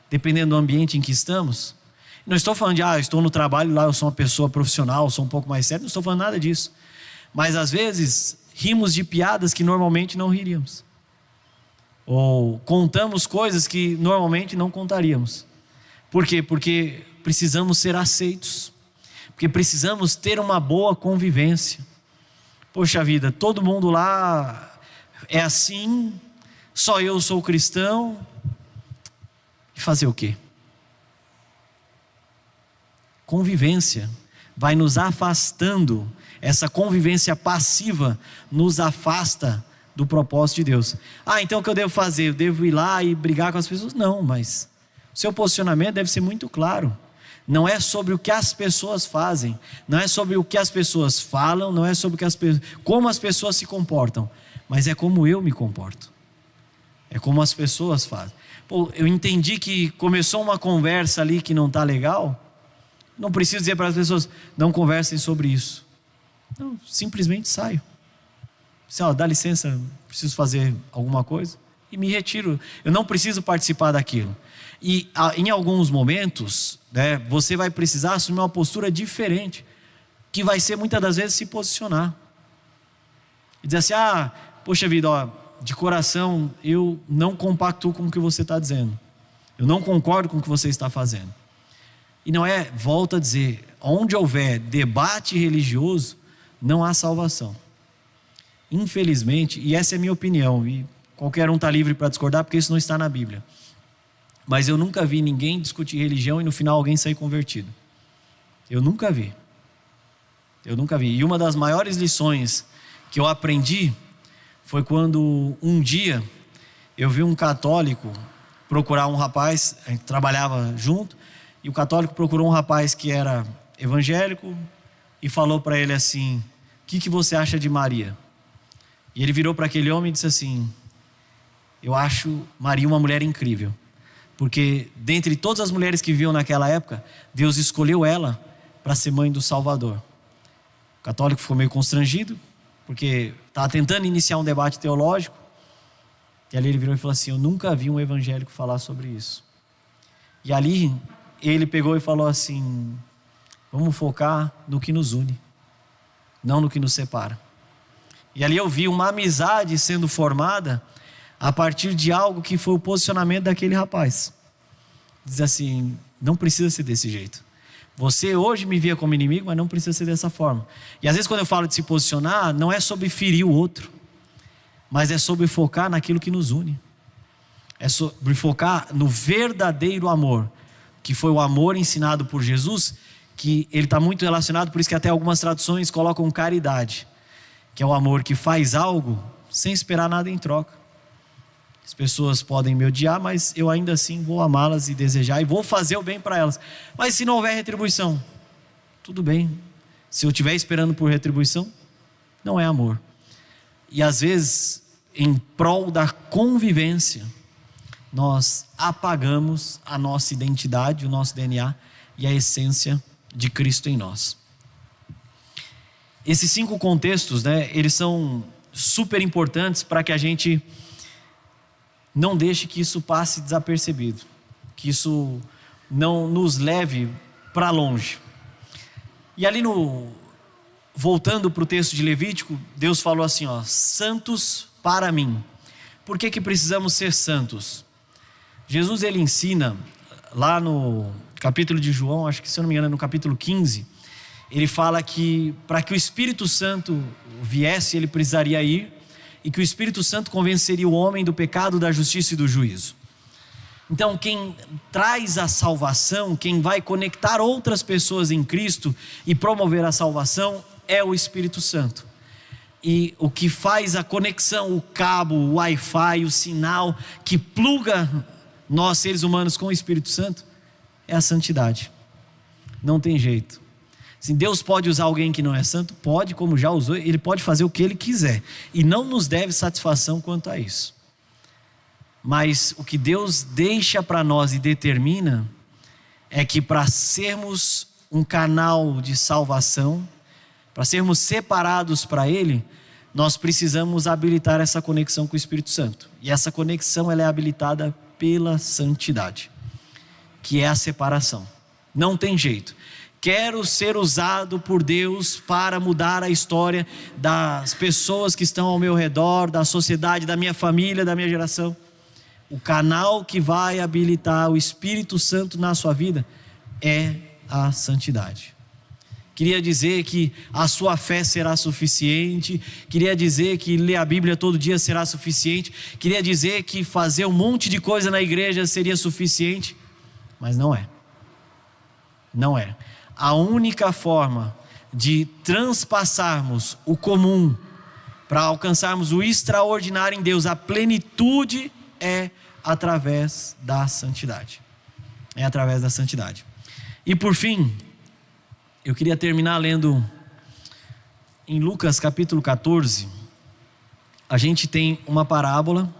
dependendo do ambiente em que estamos? Não estou falando de, eu estou no trabalho, lá eu sou uma pessoa profissional, sou um pouco mais sério, não estou falando nada disso. Mas às vezes, rimos de piadas que normalmente não riríamos. Ou contamos coisas que normalmente não contaríamos. Por quê? Porque precisamos ser aceitos. Porque precisamos ter uma boa convivência. Poxa vida, todo mundo lá é assim, só eu sou cristão. E fazer o quê? Convivência vai nos afastando. Essa convivência passiva nos afasta do propósito de Deus. Então o que eu devo fazer? Eu devo ir lá e brigar com as pessoas? Não, mas o seu posicionamento deve ser muito claro. Não é sobre o que as pessoas fazem, não é sobre o que as pessoas falam, não é sobre como as pessoas se comportam, mas é como eu me comporto. É como as pessoas fazem. Eu entendi que começou uma conversa ali que não está legal. Não preciso dizer para as pessoas, não conversem sobre isso. Não, simplesmente saio. Dá licença, preciso fazer alguma coisa, e me retiro. Eu não preciso participar daquilo. E em alguns momentos, né, você vai precisar assumir uma postura diferente, que vai ser muitas das vezes se posicionar. E dizer assim, poxa vida, de coração eu não compactuo com o que você está dizendo. Eu não concordo com o que você está fazendo. E não é, volto a dizer, onde houver debate religioso, não há salvação. Infelizmente, e essa é a minha opinião, e qualquer um está livre para discordar, porque isso não está na Bíblia. Mas eu nunca vi ninguém discutir religião e no final alguém sair convertido. Eu nunca vi. Eu nunca vi. E uma das maiores lições que eu aprendi foi quando um dia eu vi um católico procurar um rapaz, a gente trabalhava junto, e o católico procurou um rapaz que era evangélico e falou para ele assim: o que você acha de Maria? E ele virou para aquele homem e disse assim: eu acho Maria uma mulher incrível, porque dentre todas as mulheres que viviam naquela época, Deus escolheu ela para ser mãe do Salvador. O católico ficou meio constrangido, porque estava tentando iniciar um debate teológico, e ali ele virou e falou assim: eu nunca vi um evangélico falar sobre isso. E ali ele pegou e falou assim: vamos focar no que nos une, não no que nos separa. E ali eu vi uma amizade sendo formada a partir de algo que foi o posicionamento daquele rapaz. Diz assim: não precisa ser desse jeito. Você hoje me via como inimigo, mas não precisa ser dessa forma. E às vezes quando eu falo de se posicionar, não é sobre ferir o outro, mas é sobre focar naquilo que nos une. É sobre focar no verdadeiro amor, que foi o amor ensinado por Jesus, que ele está muito relacionado, por isso que até algumas traduções colocam caridade, que é o amor que faz algo sem esperar nada em troca. As pessoas podem me odiar, mas eu ainda assim vou amá-las e desejar, e vou fazer o bem para elas. Mas se não houver retribuição, tudo bem. Se eu estiver esperando por retribuição, não é amor. E às vezes, em prol da convivência, nós apagamos a nossa identidade, o nosso DNA e a essência de Cristo em nós. Esses 5 contextos, eles são super importantes para que a gente não deixe que isso passe desapercebido, que isso não nos leve para longe. E ali voltando para o texto de Levítico, Deus falou assim: santos para mim. Por que precisamos ser santos? Jesus ele ensina lá no capítulo de João, acho que se eu não me engano é no capítulo 15, ele fala que para que o Espírito Santo viesse, ele precisaria ir, e que o Espírito Santo convenceria o homem do pecado, da justiça e do juízo. Então quem traz a salvação, quem vai conectar outras pessoas em Cristo e promover a salvação é o Espírito Santo. E o que faz a conexão, o cabo, o Wi-Fi, o sinal que pluga nós seres humanos com o Espírito Santo é a santidade. Não tem jeito. Assim, Deus pode usar alguém que não é santo? Pode, como já usou. Ele pode fazer o que Ele quiser, e não nos deve satisfação quanto a isso. Mas o que Deus deixa para nós e determina é que para sermos um canal de salvação, para sermos separados para Ele, nós precisamos habilitar essa conexão com o Espírito Santo. E essa conexão ela é habilitada pela santidade, que é a separação. Não tem jeito. Quero ser usado por Deus para mudar a história das pessoas que estão ao meu redor, da sociedade, da minha família, da minha geração. O canal que vai habilitar o Espírito Santo na sua vida é a santidade. Queria dizer que a sua fé será suficiente, queria dizer que ler a Bíblia todo dia será suficiente, queria dizer que fazer um monte de coisa na igreja seria suficiente, mas não é. Não é. A única forma de transpassarmos o comum para alcançarmos o extraordinário em Deus, a plenitude, é através da santidade. É através da santidade. E por fim, eu queria terminar lendo em Lucas capítulo 14. A gente tem uma parábola,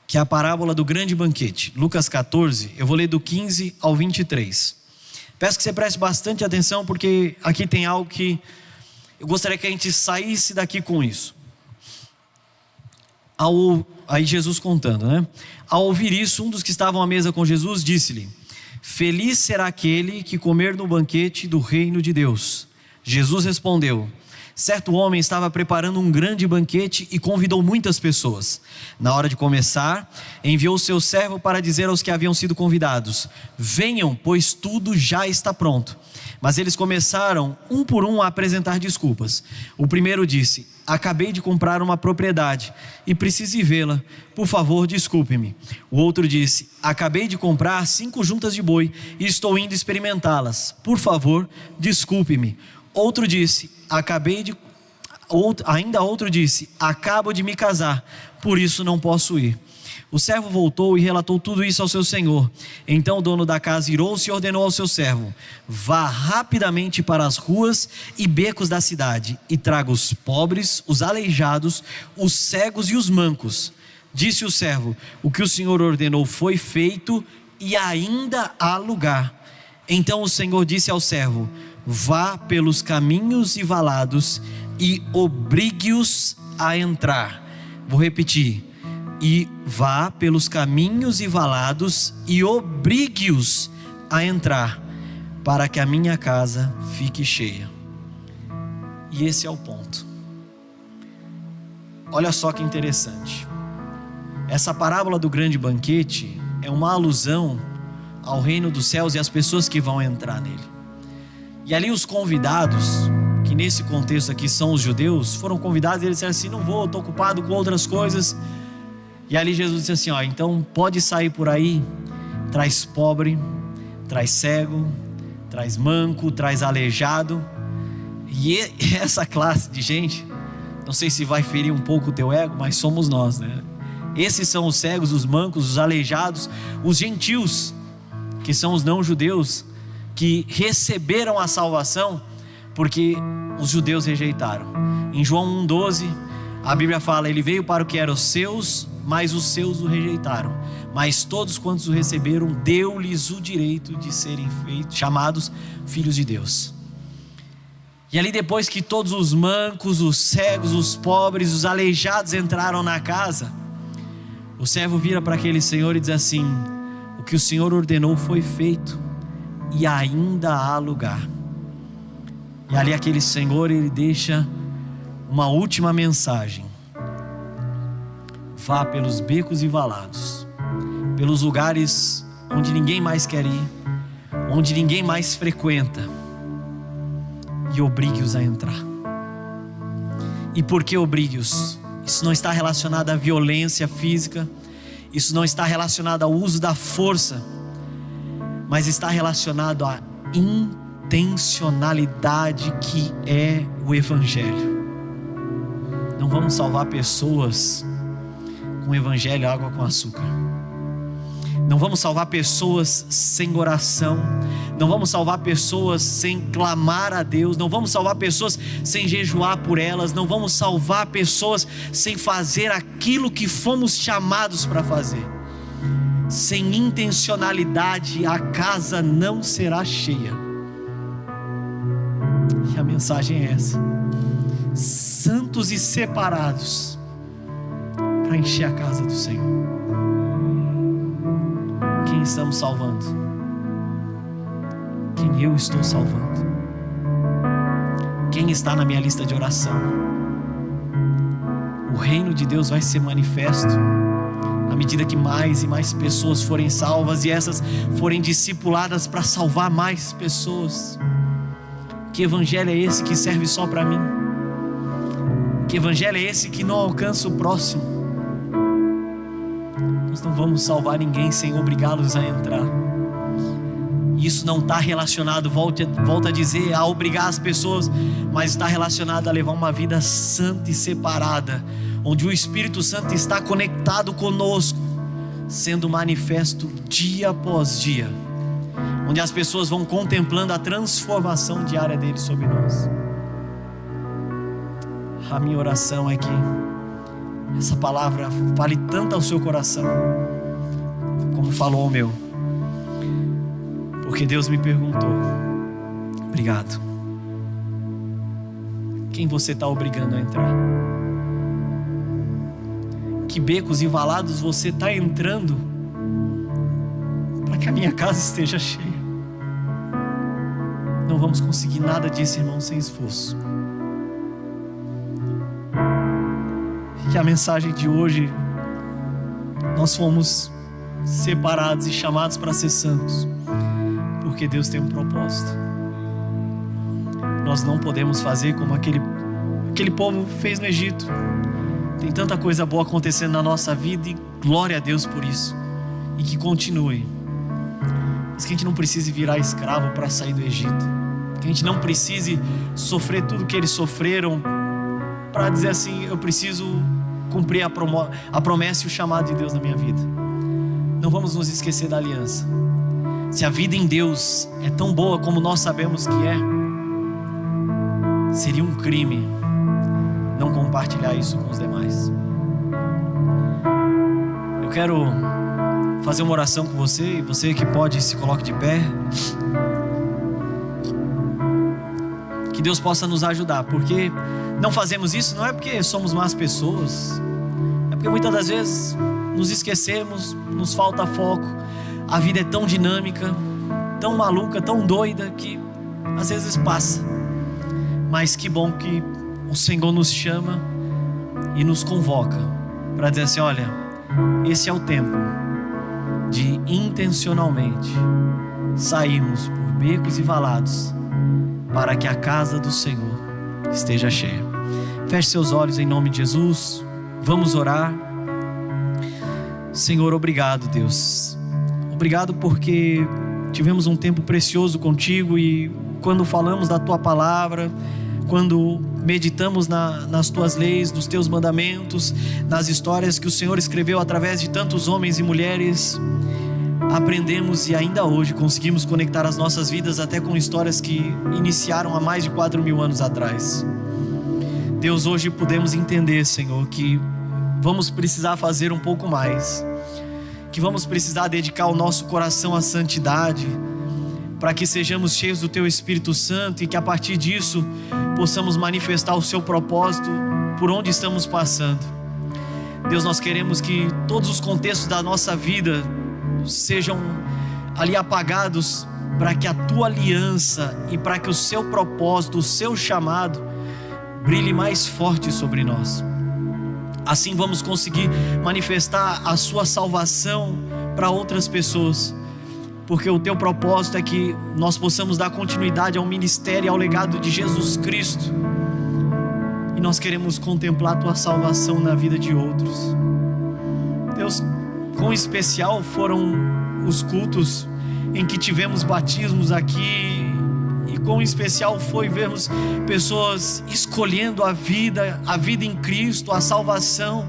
que é a parábola do grande banquete. Lucas 14, eu vou ler do 15 ao 23. Peço que você preste bastante atenção, porque aqui tem algo que eu gostaria que a gente saísse daqui com isso. Aí Jesus contando, Ao ouvir isso, um dos que estavam à mesa com Jesus disse-lhe: feliz será aquele que comer no banquete do reino de Deus. Jesus respondeu: Certo homem estava preparando um grande banquete e convidou muitas pessoas. Na hora de começar, enviou seu servo para dizer aos que haviam sido convidados: venham, pois tudo já está pronto. Mas eles começaram, um por um, a apresentar desculpas. O primeiro disse: acabei de comprar uma propriedade e preciso ir vê-la. Por favor, desculpe-me. O outro disse: acabei de comprar 5 juntas de boi e estou indo experimentá-las. Por favor, desculpe-me. Outro disse: ainda outro disse: acabo de me casar, por isso não posso ir. O servo voltou e relatou tudo isso ao seu senhor. Então o dono da casa irou-se e ordenou ao seu servo: vá rapidamente para as ruas e becos da cidade e traga os pobres, os aleijados, os cegos e os mancos. Disse o servo: o que o senhor ordenou foi feito e ainda há lugar. Então o senhor disse ao servo: vá pelos caminhos e valados e obrigue-os a entrar. Vou repetir: e vá pelos caminhos e valados e obrigue-os a entrar, para que a minha casa fique cheia. E esse é o ponto. Olha só que interessante. Essa parábola do grande banquete é uma alusão ao reino dos céus e às pessoas que vão entrar nele. E ali os convidados, que nesse contexto aqui são os judeus, foram convidados e eles disseram assim: não vou, estou ocupado com outras coisas. E ali Jesus disse assim: então pode sair por aí, traz pobre, traz cego, traz manco, traz aleijado. E essa classe de gente, não sei se vai ferir um pouco o teu ego, mas somos nós, né? Esses são os cegos, os mancos, os aleijados, os gentios, que são os não judeus, que receberam a salvação porque os judeus rejeitaram. Em João 1,12 a Bíblia fala: ele veio para o que eram os seus, mas os seus o rejeitaram. Mas todos quantos o receberam, deu-lhes o direito de serem chamados filhos de Deus. E ali, depois que todos os mancos, os cegos, os pobres, os aleijados entraram na casa, o servo vira para aquele senhor e diz assim: o que o senhor ordenou foi feito e ainda há lugar. E ali aquele senhor, ele deixa uma última mensagem: vá pelos becos e valados, pelos lugares onde ninguém mais quer ir, onde ninguém mais frequenta, e obrigue-os a entrar. E por que obrigue-os? Isso não está relacionado à violência física, isso não está relacionado ao uso da força, mas está relacionado à intencionalidade que é o Evangelho. Não vamos salvar pessoas com o Evangelho água com açúcar. Não vamos salvar pessoas sem oração. Não vamos salvar pessoas sem clamar a Deus. Não vamos salvar pessoas sem jejuar por elas. Não vamos salvar pessoas sem fazer aquilo que fomos chamados para fazer. Sem intencionalidade, a casa não será cheia. E a mensagem é essa: santos e separados para encher a casa do Senhor. Quem estamos salvando? Quem eu estou salvando? Quem está na minha lista de oração? O reino de Deus vai ser manifesto à medida que mais e mais pessoas forem salvas e essas forem discipuladas para salvar mais pessoas. Que evangelho é esse que serve só para mim? Que evangelho é esse que não alcança o próximo? Nós não vamos salvar ninguém sem obrigá-los a entrar. Isso não está relacionado, volto a dizer, a obrigar as pessoas, mas está relacionado a levar uma vida santa e separada, onde o Espírito Santo está conectado conosco, sendo manifesto dia após dia, onde as pessoas vão contemplando a transformação diária dele sobre nós. A minha oração é que essa palavra fale tanto ao seu coração como falou ao meu, porque Deus me perguntou: obrigado, quem você está obrigando a entrar? Que becos e valados você está entrando para que a minha casa esteja cheia? Não vamos conseguir nada disso, irmão, sem esforço. que a mensagem de hoje, nós fomos separados e chamados para ser santos, porque Deus tem um propósito. Nós não podemos fazer como aquele povo fez no Egito. Tem tanta coisa boa acontecendo na nossa vida e glória a Deus por isso, e que continue. Mas que a gente não precise virar escravo para sair do Egito, que a gente não precise sofrer tudo que eles sofreram para dizer assim: eu preciso cumprir a promessa e o chamado de Deus na minha vida. Não vamos nos esquecer da aliança. Se a vida em Deus é tão boa como nós sabemos que é, seria um crime não compartilhar isso com os demais. Eu quero fazer uma oração com você, e você que pode, se coloque de pé. Que Deus possa nos ajudar, porque não fazemos isso não é porque somos más pessoas, é porque muitas das vezes nos esquecemos, nos falta foco. A vida é tão dinâmica, tão maluca, tão doida, que às vezes passa. Mas que bom que o Senhor nos chama e nos convoca para dizer assim: olha, esse é o tempo de intencionalmente sairmos por becos e valados para que a casa do Senhor esteja cheia. Feche seus olhos em nome de Jesus. Vamos orar. Senhor, obrigado, Deus. Obrigado porque tivemos um tempo precioso contigo, e quando falamos da tua palavra, quando meditamos nas tuas leis, nos teus mandamentos, nas histórias que o Senhor escreveu através de tantos homens e mulheres, aprendemos e ainda hoje conseguimos conectar as nossas vidas até com histórias que iniciaram há mais de 4.000 anos atrás. Deus, hoje podemos entender, Senhor, que vamos precisar fazer um pouco mais, que vamos precisar dedicar o nosso coração à santidade, para que sejamos cheios do Teu Espírito Santo e que a partir disso possamos manifestar o Seu propósito por onde estamos passando. Deus, nós queremos que todos os contextos da nossa vida sejam ali apagados, para que a Tua aliança e para que o Seu propósito, o Seu chamado brilhe mais forte sobre nós. Assim vamos conseguir manifestar a Sua salvação para outras pessoas, porque o Teu propósito é que nós possamos dar continuidade ao ministério e ao legado de Jesus Cristo, e nós queremos contemplar a Tua salvação na vida de outros. Deus, quão especial foram os cultos em que tivemos batismos aqui, e quão especial foi vermos pessoas escolhendo a vida em Cristo, a salvação.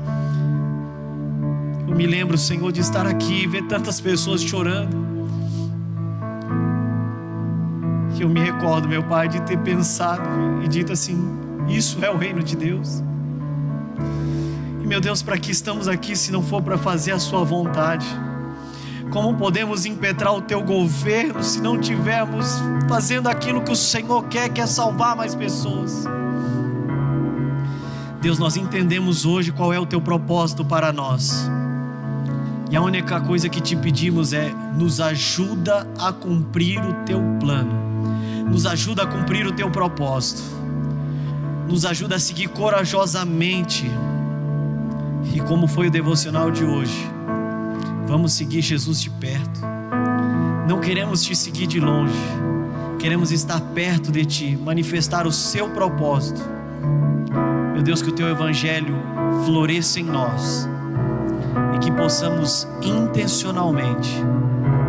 Eu me lembro, Senhor, de estar aqui e ver tantas pessoas chorando. Eu me recordo, meu Pai, de ter pensado e dito assim: isso é o reino de Deus. E meu Deus, para que estamos aqui se não for para fazer a Sua vontade? Como podemos impetrar o Teu governo se não tivermos fazendo aquilo que o Senhor quer, que é salvar mais pessoas? Deus, nós entendemos hoje qual é o Teu propósito para nós, e a única coisa que Te pedimos é: nos ajuda a cumprir o Teu plano, nos ajuda a cumprir o Teu propósito, nos ajuda a seguir corajosamente. E como foi o devocional de hoje, vamos seguir Jesus de perto. Não queremos Te seguir de longe, queremos estar perto de Ti, manifestar o Seu propósito. Meu Deus, que o Teu Evangelho floresça em nós, e que possamos intencionalmente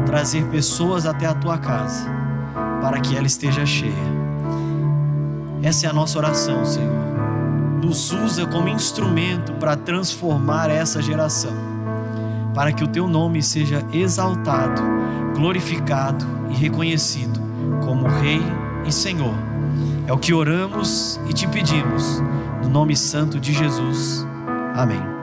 trazer pessoas até a Tua casa, para que ela esteja cheia. Essa é a nossa oração, Senhor. Nos usa como instrumento para transformar essa geração, para que o Teu nome seja exaltado, glorificado e reconhecido como Rei e Senhor. É o que oramos e Te pedimos, no nome santo de Jesus. Amém.